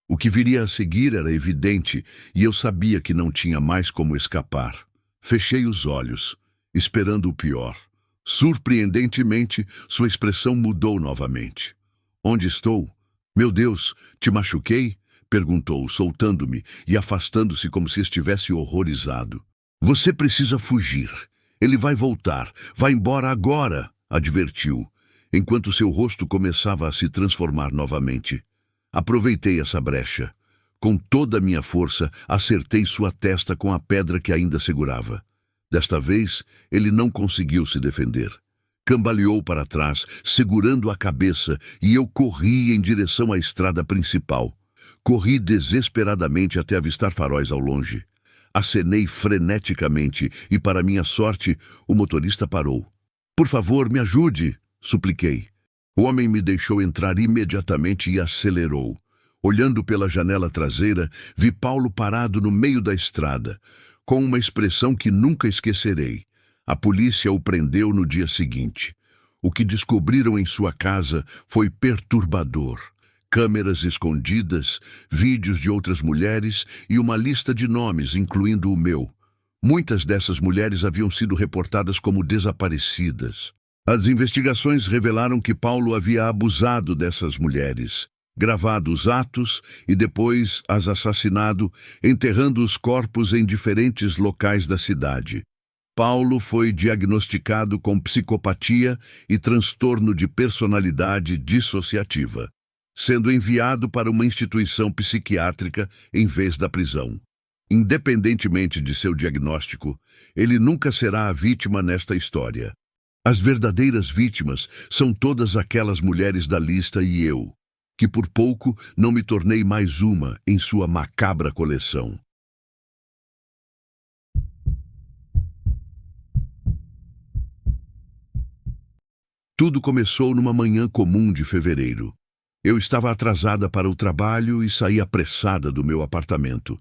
O que viria a seguir era evidente, e eu sabia que não tinha mais como escapar. Fechei os olhos, esperando o pior. Surpreendentemente, sua expressão mudou novamente. "Onde estou? Meu Deus, te machuquei?" perguntou, soltando-me e afastando-se como se estivesse horrorizado. "Você precisa fugir. Ele vai voltar. Vai embora agora", advertiu, enquanto seu rosto começava a se transformar novamente. Aproveitei essa brecha. Com toda a minha força, acertei sua testa com a pedra que ainda segurava. Desta vez, ele não conseguiu se defender. Cambaleou para trás, segurando a cabeça, e eu corri em direção à estrada principal. Corri desesperadamente até avistar faróis ao longe. Acenei freneticamente e, para minha sorte, o motorista parou. "Por favor, me ajude", supliquei. O homem me deixou entrar imediatamente e acelerou. Olhando pela janela traseira, vi Paulo parado no meio da estrada, com uma expressão que nunca esquecerei. A polícia o prendeu no dia seguinte. O que descobriram em sua casa foi perturbador. Câmeras escondidas, vídeos de outras mulheres e uma lista de nomes, incluindo o meu. Muitas dessas mulheres haviam sido reportadas como desaparecidas. As investigações revelaram que Paulo havia abusado dessas mulheres, gravado os atos e depois as assassinado, enterrando os corpos em diferentes locais da cidade. Paulo foi diagnosticado com psicopatia e transtorno de personalidade dissociativa, sendo enviado para uma instituição psiquiátrica em vez da prisão. Independentemente de seu diagnóstico, ele nunca será a vítima nesta história. As verdadeiras vítimas são todas aquelas mulheres da lista e eu, que por pouco não me tornei mais uma em sua macabra coleção. Tudo começou numa manhã comum de fevereiro. Eu estava atrasada para o trabalho e saí apressada do meu apartamento.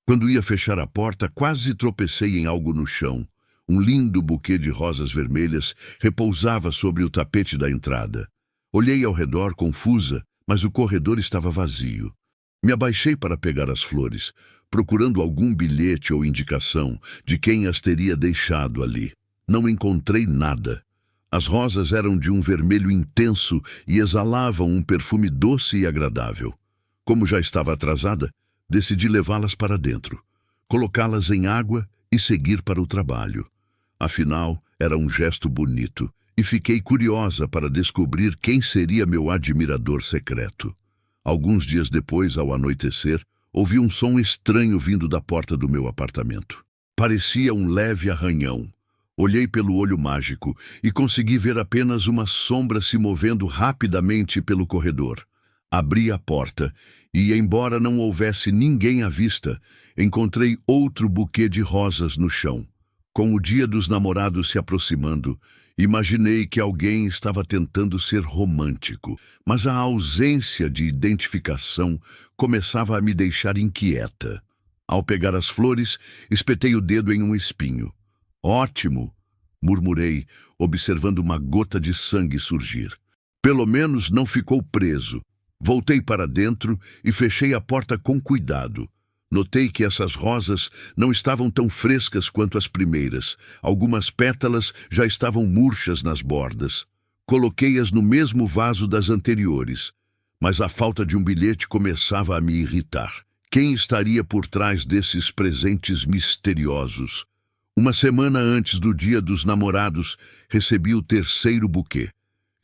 Quando ia fechar a porta, quase tropecei em algo no chão. Um lindo buquê de rosas vermelhas repousava sobre o tapete da entrada. Olhei ao redor confusa, mas o corredor estava vazio. Me abaixei para pegar as flores, procurando algum bilhete ou indicação de quem as teria deixado ali. Não encontrei nada. As rosas eram de um vermelho intenso e exalavam um perfume doce e agradável. Como já estava atrasada, decidi levá-las para dentro, colocá-las em água e seguir para o trabalho. Afinal, era um gesto bonito, e fiquei curiosa para descobrir quem seria meu admirador secreto. Alguns dias depois, ao anoitecer, ouvi um som estranho vindo da porta do meu apartamento. Parecia um leve arranhão. Olhei pelo olho mágico e consegui ver apenas uma sombra se movendo rapidamente pelo corredor. Abri a porta e, embora não houvesse ninguém à vista, encontrei outro buquê de rosas no chão. Com o dia dos namorados se aproximando, imaginei que alguém estava tentando ser romântico, mas a ausência de identificação começava a me deixar inquieta. Ao pegar as flores, espetei o dedo em um espinho. Ótimo! Murmurei, observando uma gota de sangue surgir. Pelo menos não ficou preso. Voltei para dentro e fechei a porta com cuidado. Notei que essas rosas não estavam tão frescas quanto as primeiras. Algumas pétalas já estavam murchas nas bordas. Coloquei-as no mesmo vaso das anteriores, mas a falta de um bilhete começava a me irritar. Quem estaria por trás desses presentes misteriosos? Uma semana antes do Dia dos Namorados, recebi o terceiro buquê.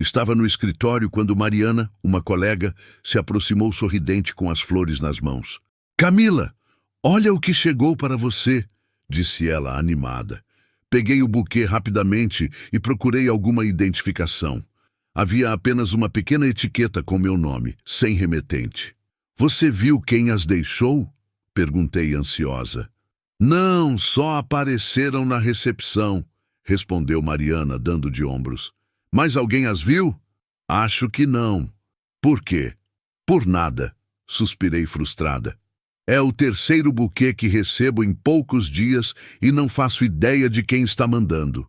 Estava no escritório quando Mariana, uma colega, se aproximou sorridente com as flores nas mãos. "Camila, olha o que chegou para você", disse ela, animada. Peguei o buquê rapidamente e procurei alguma identificação. Havia apenas uma pequena etiqueta com meu nome, sem remetente. "Você viu quem as deixou?", perguntei ansiosa. "Não, só apareceram na recepção", respondeu Mariana, dando de ombros. "Mas alguém as viu?" "Acho que não." "Por quê?" "Por nada", suspirei frustrada. "É o terceiro buquê que recebo em poucos dias e não faço ideia de quem está mandando."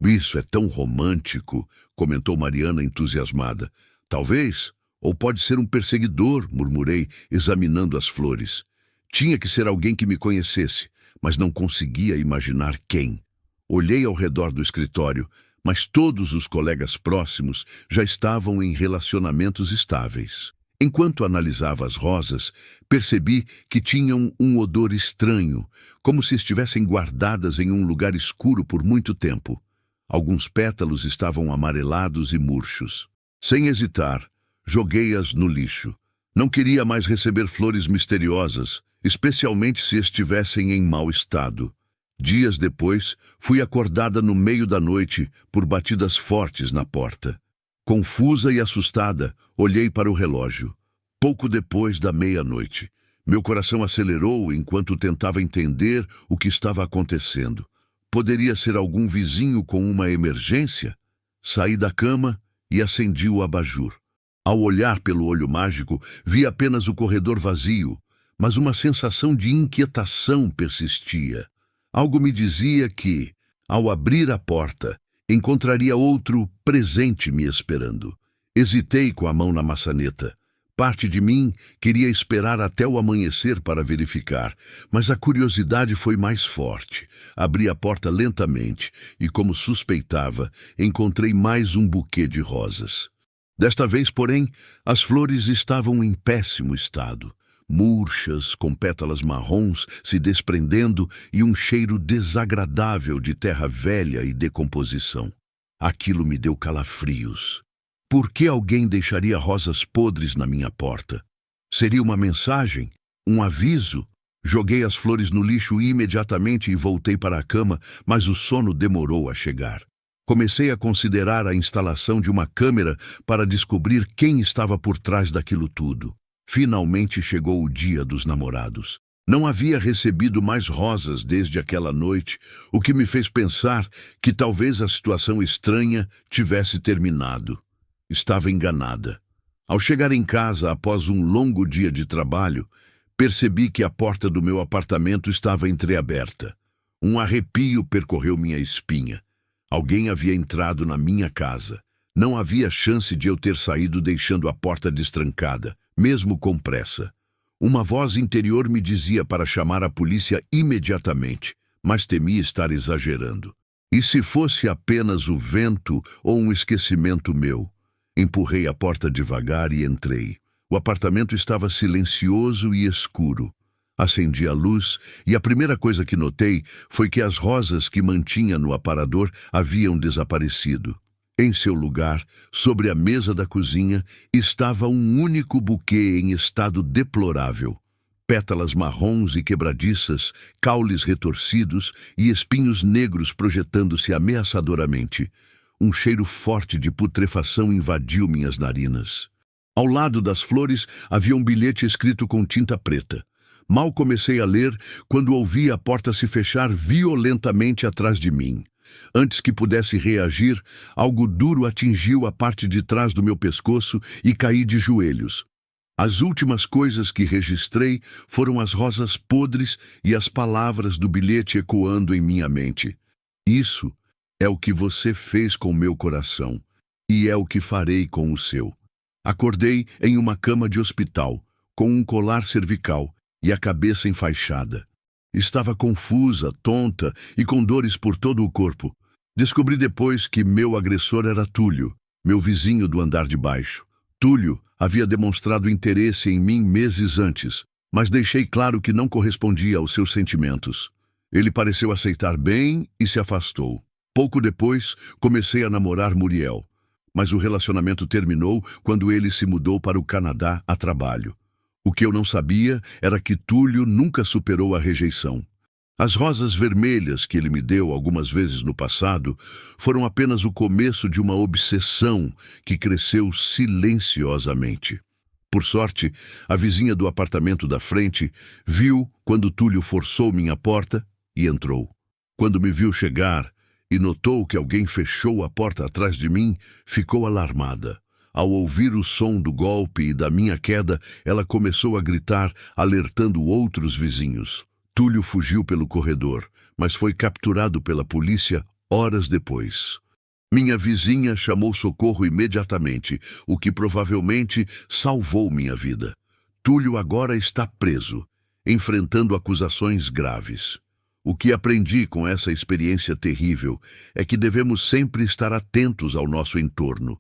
"Isso é tão romântico", comentou Mariana entusiasmada. "Talvez, ou pode ser um perseguidor", murmurei, examinando as flores. Tinha que ser alguém que me conhecesse, mas não conseguia imaginar quem. Olhei ao redor do escritório, mas todos os colegas próximos já estavam em relacionamentos estáveis. Enquanto analisava as rosas, percebi que tinham um odor estranho, como se estivessem guardadas em um lugar escuro por muito tempo. Alguns pétalos estavam amarelados e murchos. Sem hesitar, joguei-as no lixo. Não queria mais receber flores misteriosas, especialmente se estivessem em mau estado. Dias depois, fui acordada no meio da noite por batidas fortes na porta. Confusa e assustada, olhei para o relógio. Pouco depois da meia-noite. Meu coração acelerou enquanto tentava entender o que estava acontecendo. Poderia ser algum vizinho com uma emergência? Saí da cama e acendi o abajur. Ao olhar pelo olho mágico, vi apenas o corredor vazio, mas uma sensação de inquietação persistia. Algo me dizia que, ao abrir a porta, encontraria outro presente me esperando. Hesitei com a mão na maçaneta. Parte de mim queria esperar até o amanhecer para verificar, mas a curiosidade foi mais forte. Abri a porta lentamente e, como suspeitava, encontrei mais um buquê de rosas. Desta vez, porém, as flores estavam em péssimo estado. Murchas, com pétalas marrons se desprendendo e um cheiro desagradável de terra velha e decomposição. Aquilo me deu calafrios. Por que alguém deixaria rosas podres na minha porta? Seria uma mensagem? Um aviso? Joguei as flores no lixo imediatamente e voltei para a cama, mas o sono demorou a chegar. Comecei a considerar a instalação de uma câmera para descobrir quem estava por trás daquilo tudo. Finalmente chegou o Dia dos Namorados. Não havia recebido mais rosas desde aquela noite, o que me fez pensar que talvez a situação estranha tivesse terminado. Estava enganada. Ao chegar em casa após um longo dia de trabalho, percebi que a porta do meu apartamento estava entreaberta. Um arrepio percorreu minha espinha. Alguém havia entrado na minha casa. Não havia chance de eu ter saído deixando a porta destrancada, mesmo com pressa. Uma voz interior me dizia para chamar a polícia imediatamente, mas temi estar exagerando. E se fosse apenas o vento ou um esquecimento meu? Empurrei a porta devagar e entrei. O apartamento estava silencioso e escuro. Acendi a luz e a primeira coisa que notei foi que as rosas que mantinha no aparador haviam desaparecido. Em seu lugar, sobre a mesa da cozinha, estava um único buquê em estado deplorável. Pétalas marrons e quebradiças, caules retorcidos e espinhos negros projetando-se ameaçadoramente. Um cheiro forte de putrefação invadiu minhas narinas. Ao lado das flores havia um bilhete escrito com tinta preta. Mal comecei a ler quando ouvi a porta se fechar violentamente atrás de mim. Antes que pudesse reagir, algo duro atingiu a parte de trás do meu pescoço e caí de joelhos. As últimas coisas que registrei foram as rosas podres e as palavras do bilhete ecoando em minha mente. Isso é o que você fez com meu coração, e é o que farei com o seu. Acordei em uma cama de hospital, com um colar cervical e a cabeça enfaixada. Estava confusa, tonta e com dores por todo o corpo. Descobri depois que meu agressor era Túlio, meu vizinho do andar de baixo. Túlio havia demonstrado interesse em mim meses antes, mas deixei claro que não correspondia aos seus sentimentos. Ele pareceu aceitar bem e se afastou. Pouco depois, comecei a namorar Muriel, mas o relacionamento terminou quando ele se mudou para o Canadá a trabalho. O que eu não sabia era que Túlio nunca superou a rejeição. As rosas vermelhas que ele me deu algumas vezes no passado foram apenas o começo de uma obsessão que cresceu silenciosamente. Por sorte, a vizinha do apartamento da frente viu quando Túlio forçou minha porta e entrou. Quando me viu chegar e notou que alguém fechou a porta atrás de mim, ficou alarmada. Ao ouvir o som do golpe e da minha queda, ela começou a gritar, alertando outros vizinhos. Túlio fugiu pelo corredor, mas foi capturado pela polícia horas depois. Minha vizinha chamou socorro imediatamente, o que provavelmente salvou minha vida. Túlio agora está preso, enfrentando acusações graves. O que aprendi com essa experiência terrível é que devemos sempre estar atentos ao nosso entorno.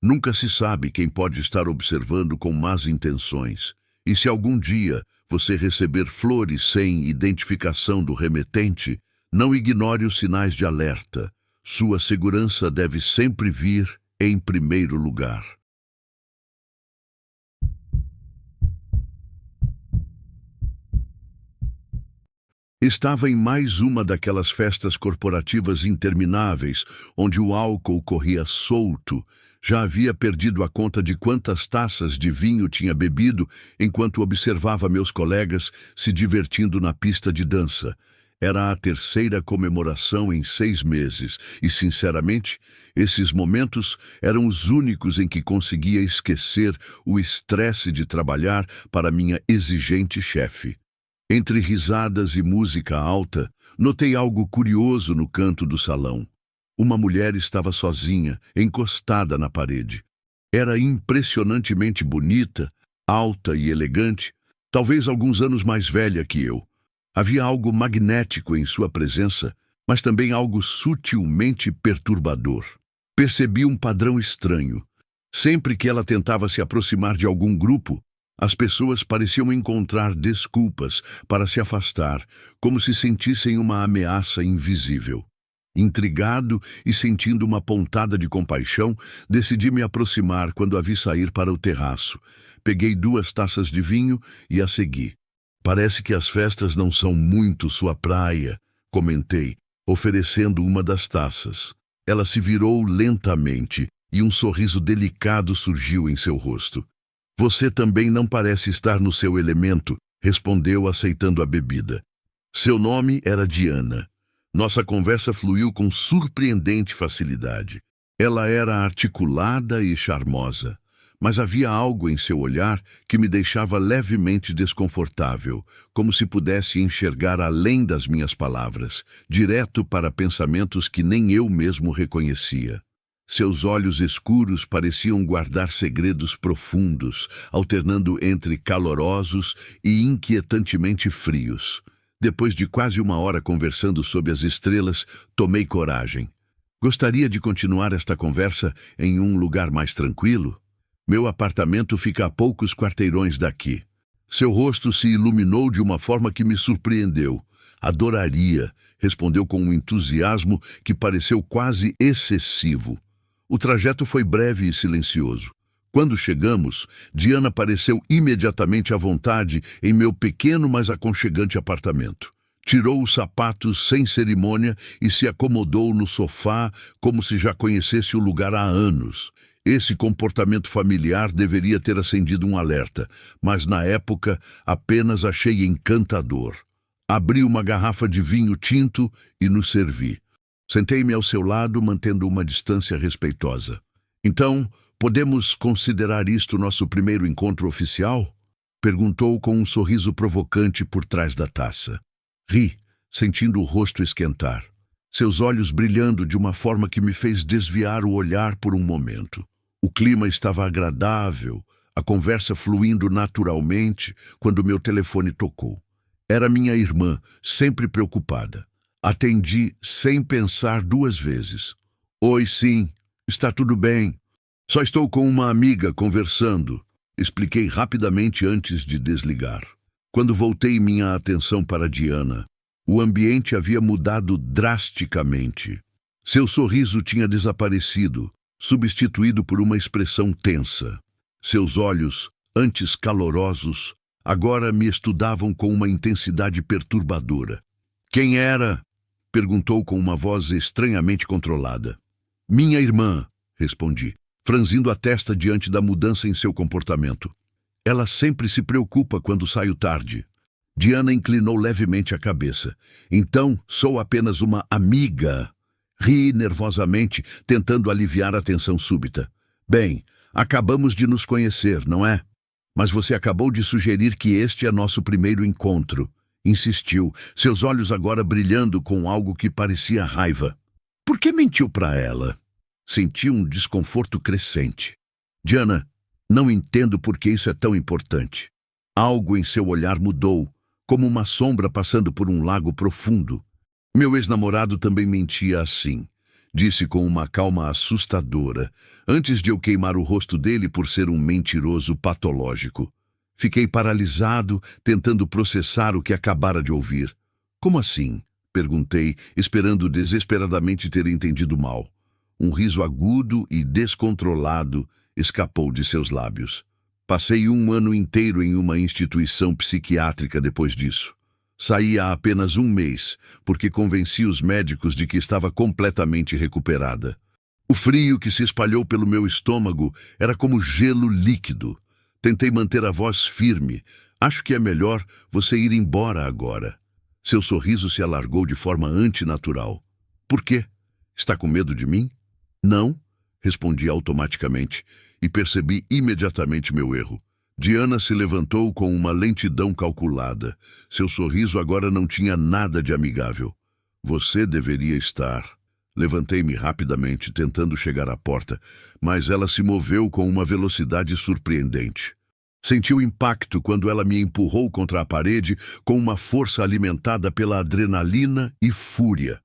Nunca se sabe quem pode estar observando com más intenções. E se algum dia você receber flores sem identificação do remetente, não ignore os sinais de alerta. Sua segurança deve sempre vir em primeiro lugar. Estava em mais uma daquelas festas corporativas intermináveis, onde o álcool corria solto. Já havia perdido a conta de quantas taças de vinho tinha bebido enquanto observava meus colegas se divertindo na pista de dança. Era a terceira comemoração em 6 meses e, sinceramente, esses momentos eram os únicos em que conseguia esquecer o estresse de trabalhar para minha exigente chefe. Entre risadas e música alta, notei algo curioso no canto do salão. Uma mulher estava sozinha, encostada na parede. Era impressionantemente bonita, alta e elegante, talvez alguns anos mais velha que eu. Havia algo magnético em sua presença, mas também algo sutilmente perturbador. Percebi um padrão estranho. Sempre que ela tentava se aproximar de algum grupo, as pessoas pareciam encontrar desculpas para se afastar, como se sentissem uma ameaça invisível. Intrigado e sentindo uma pontada de compaixão, decidi me aproximar quando a vi sair para o terraço. Peguei 2 taças de vinho e a segui. Parece que as festas não são muito sua praia, comentei, oferecendo uma das taças. Ela se virou lentamente e um sorriso delicado surgiu em seu rosto. Você também não parece estar no seu elemento, respondeu aceitando a bebida. Seu nome era Diana. Nossa conversa fluiu com surpreendente facilidade. Ela era articulada e charmosa, mas havia algo em seu olhar que me deixava levemente desconfortável, como se pudesse enxergar além das minhas palavras, direto para pensamentos que nem eu mesmo reconhecia. Seus olhos escuros pareciam guardar segredos profundos, alternando entre calorosos e inquietantemente frios. Depois de quase 1 hora conversando sob as estrelas, tomei coragem. Gostaria de continuar esta conversa em um lugar mais tranquilo? Meu apartamento fica a poucos quarteirões daqui. Seu rosto se iluminou de uma forma que me surpreendeu. Adoraria, respondeu com um entusiasmo que pareceu quase excessivo. O trajeto foi breve e silencioso. Quando chegamos, Diana pareceu imediatamente à vontade em meu pequeno, mas aconchegante apartamento. Tirou os sapatos sem cerimônia e se acomodou no sofá como se já conhecesse o lugar há anos. Esse comportamento familiar deveria ter acendido um alerta, mas na época apenas achei encantador. Abri uma garrafa de vinho tinto e nos servi. Sentei-me ao seu lado, mantendo uma distância respeitosa. Então, podemos considerar isto nosso primeiro encontro oficial? Perguntou com um sorriso provocante por trás da taça. Ri, sentindo o rosto esquentar. Seus olhos brilhando de uma forma que me fez desviar o olhar por um momento. O clima estava agradável, a conversa fluindo naturalmente quando meu telefone tocou. Era minha irmã, sempre preocupada. Atendi sem pensar duas vezes. Oi, sim, está tudo bem. Só estou com uma amiga conversando. Expliquei rapidamente antes de desligar. Quando voltei minha atenção para Diana, o ambiente havia mudado drasticamente. Seu sorriso tinha desaparecido, substituído por uma expressão tensa. Seus olhos, antes calorosos, agora me estudavam com uma intensidade perturbadora. Quem era? Perguntou com uma voz estranhamente controlada. Minha irmã, respondi, franzindo a testa diante da mudança em seu comportamento. Ela sempre se preocupa quando saio tarde. Diana inclinou levemente a cabeça. Então, sou apenas uma amiga. Ri nervosamente, tentando aliviar a tensão súbita. Bem, acabamos de nos conhecer, não é? Mas você acabou de sugerir que este é nosso primeiro encontro. Insistiu, seus olhos agora brilhando com algo que parecia raiva. Por que mentiu para ela? Senti um desconforto crescente. Diana, não entendo por que isso é tão importante. Algo em seu olhar mudou, como uma sombra passando por um lago profundo. Meu ex-namorado também mentia assim, disse com uma calma assustadora, antes de eu queimar o rosto dele por ser um mentiroso patológico. Fiquei paralisado, tentando processar o que acabara de ouvir. Como assim? Perguntei, esperando desesperadamente ter entendido mal. Um riso agudo e descontrolado escapou de seus lábios. Passei um ano inteiro em uma instituição psiquiátrica depois disso. Saí há apenas um mês, porque convenci os médicos de que estava completamente recuperada. O frio que se espalhou pelo meu estômago era como gelo líquido. Tentei manter a voz firme. Acho que é melhor você ir embora agora. Seu sorriso se alargou de forma antinatural. Por quê? Está com medo de mim? Não, respondi automaticamente e percebi imediatamente meu erro. Diana se levantou com uma lentidão calculada. Seu sorriso agora não tinha nada de amigável. Você deveria estar. Levantei-me rapidamente, tentando chegar à porta, mas ela se moveu com uma velocidade surpreendente. Senti o impacto quando ela me empurrou contra a parede com uma força alimentada pela adrenalina e fúria.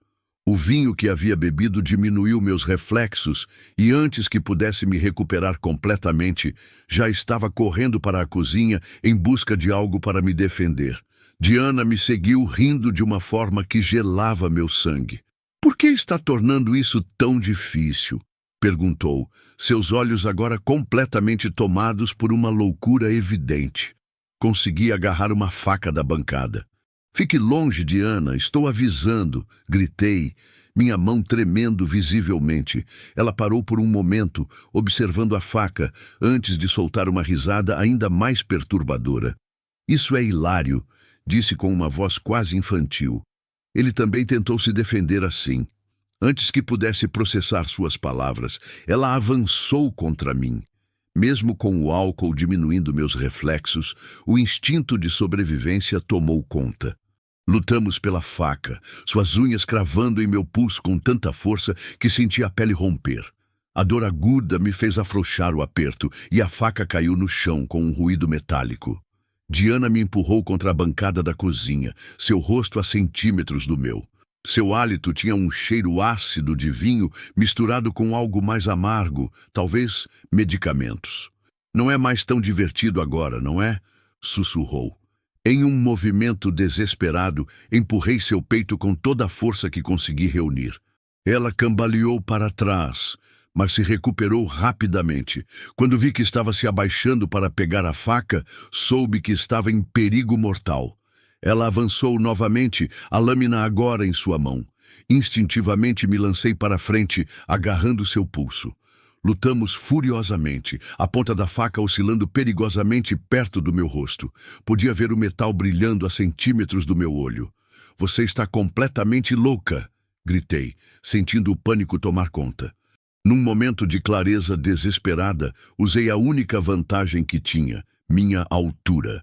O vinho que havia bebido diminuiu meus reflexos e antes que pudesse me recuperar completamente, já estava correndo para a cozinha em busca de algo para me defender. Diana me seguiu rindo de uma forma que gelava meu sangue. Por que está tornando isso tão difícil? Perguntou, seus olhos agora completamente tomados por uma loucura evidente. Consegui agarrar uma faca da bancada. Fique longe, Diana, estou avisando, gritei, minha mão tremendo visivelmente. Ela parou por um momento, observando a faca, antes de soltar uma risada ainda mais perturbadora. Isso é hilário, disse com uma voz quase infantil. Ele também tentou se defender assim. Antes que pudesse processar suas palavras, ela avançou contra mim. Mesmo com o álcool diminuindo meus reflexos, o instinto de sobrevivência tomou conta. Lutamos pela faca, suas unhas cravando em meu pulso com tanta força que senti a pele romper. A dor aguda me fez afrouxar o aperto e a faca caiu no chão com um ruído metálico. Diana me empurrou contra a bancada da cozinha, seu rosto a centímetros do meu. Seu hálito tinha um cheiro ácido de vinho misturado com algo mais amargo, talvez medicamentos. Não é mais tão divertido agora, não é? Sussurrou. Em um movimento desesperado, empurrei seu peito com toda a força que consegui reunir. Ela cambaleou para trás, mas se recuperou rapidamente. Quando vi que estava se abaixando para pegar a faca, soube que estava em perigo mortal. Ela avançou novamente, a lâmina agora em sua mão. Instintivamente me lancei para frente, agarrando seu pulso. Lutamos furiosamente, a ponta da faca oscilando perigosamente perto do meu rosto. Podia ver o metal brilhando a centímetros do meu olho. Você está completamente louca, gritei, sentindo o pânico tomar conta. Num momento de clareza desesperada, usei a única vantagem que tinha, minha altura.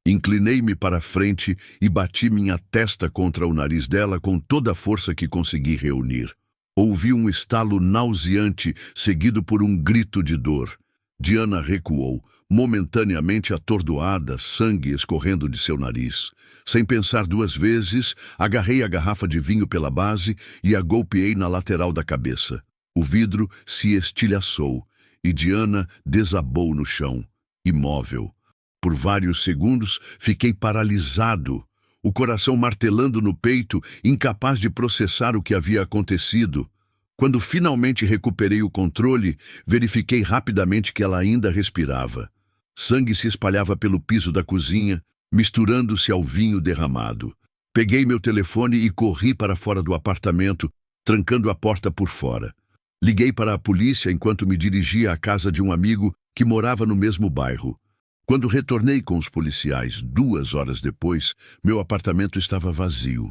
Inclinei-me para a frente e bati minha testa contra o nariz dela com toda a força que consegui reunir. Ouvi um estalo nauseante, seguido por um grito de dor. Diana recuou, momentaneamente atordoada, sangue escorrendo de seu nariz. Sem pensar duas vezes, agarrei a garrafa de vinho pela base e a golpeei na lateral da cabeça. O vidro se estilhaçou e Diana desabou no chão, imóvel. Por vários segundos, fiquei paralisado, o coração martelando no peito, incapaz de processar o que havia acontecido. Quando finalmente recuperei o controle, verifiquei rapidamente que ela ainda respirava. Sangue se espalhava pelo piso da cozinha, misturando-se ao vinho derramado. Peguei meu telefone e corri para fora do apartamento, trancando a porta por fora. Liguei para a polícia enquanto me dirigia à casa de um amigo que morava no mesmo bairro. Quando retornei com os policiais 2 horas depois, meu apartamento estava vazio.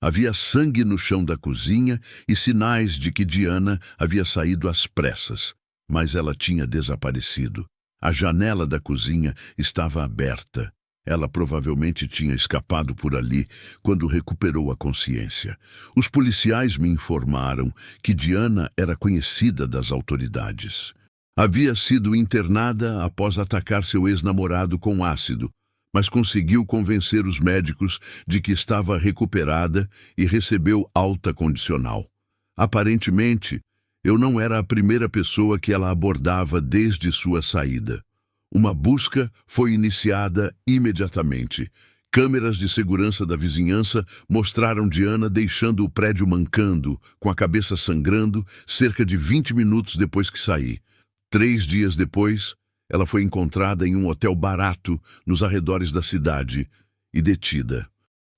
Havia sangue no chão da cozinha e sinais de que Diana havia saído às pressas, mas ela tinha desaparecido. A janela da cozinha estava aberta. Ela provavelmente tinha escapado por ali quando recuperou a consciência. Os policiais me informaram que Diana era conhecida das autoridades. Havia sido internada após atacar seu ex-namorado com ácido, mas conseguiu convencer os médicos de que estava recuperada e recebeu alta condicional. Aparentemente, eu não era a primeira pessoa que ela abordava desde sua saída. Uma busca foi iniciada imediatamente. Câmeras de segurança da vizinhança mostraram Diana deixando o prédio mancando, com a cabeça sangrando, cerca de 20 minutos depois que saí. 3 dias depois, ela foi encontrada em um hotel barato nos arredores da cidade e detida.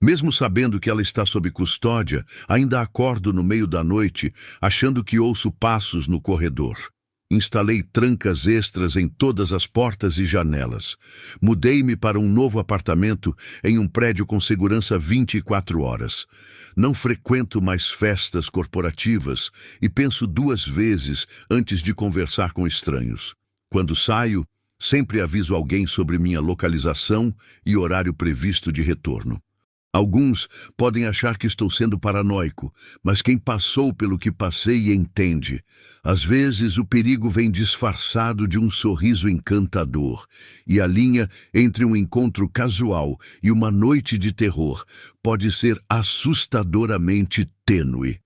Mesmo sabendo que ela está sob custódia, ainda acordo no meio da noite, achando que ouço passos no corredor. Instalei trancas extras em todas as portas e janelas. Mudei-me para um novo apartamento em um prédio com segurança 24 horas. Não frequento mais festas corporativas e penso 2 vezes antes de conversar com estranhos. Quando saio, sempre aviso alguém sobre minha localização e horário previsto de retorno. Alguns podem achar que estou sendo paranoico, mas quem passou pelo que passei entende. Às vezes o perigo vem disfarçado de um sorriso encantador, e a linha entre um encontro casual e uma noite de terror pode ser assustadoramente tênue.